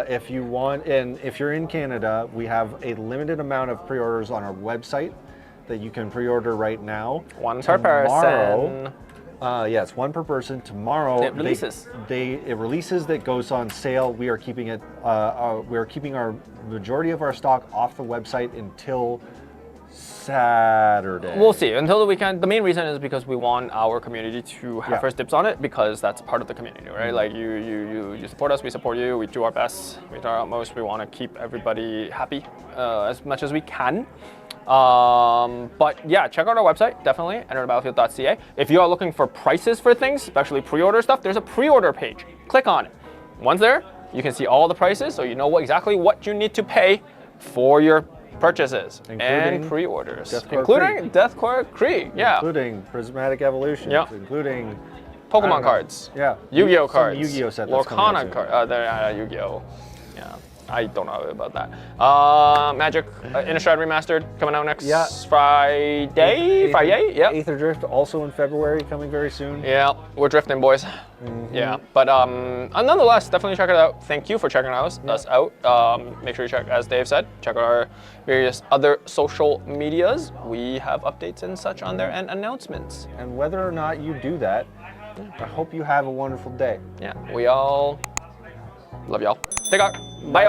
if you want, and if you're in Canada, we have a limited amount of pre-orders on our website that you can pre-order right now. one per person. Yes, one per person. Tomorrow It releases. It releases. That goes on sale. We are keeping it. We are keeping our majority of our stock off the website until Saturday. We'll see until the weekend. The main reason is because we want our community to have Yeah. first dibs on it, because that's part of the community, right? Like you support us, we support you, we do our best, we do our utmost. We want to keep everybody happy as much as we can. But yeah, check out our website, definitely, enterthebattlefield.ca. If you are looking for prices for things, especially pre-order stuff, there's a pre-order page. Click on it. Once there, you can see all the prices, so you know exactly what you need to pay for your purchases and Including pre-orders, Death Korps including Krieg. Death Korps Krieg, yeah, Including Prismatic Evolutions. Yeah. Including Pokemon know. cards, Yeah. Yu-Gi-Oh Some cards, Yu-Gi-Oh set that's coming out Lorcana soon. card, Yu-Gi-Oh, yeah. I don't know about that. Magic Innistrad Remastered coming out next Yeah. Friday. Friday, yeah. Aether Drift also in February, coming very soon. Yeah, we're drifting, boys. Yeah, but nonetheless, definitely check it out. Thank you for checking us out. Make sure you check, as Dave said, check out our various other social medias. We have updates and such on there and announcements. And whether or not you do that, I hope you have a wonderful day. Yeah, we all love y'all. Take care. Bye.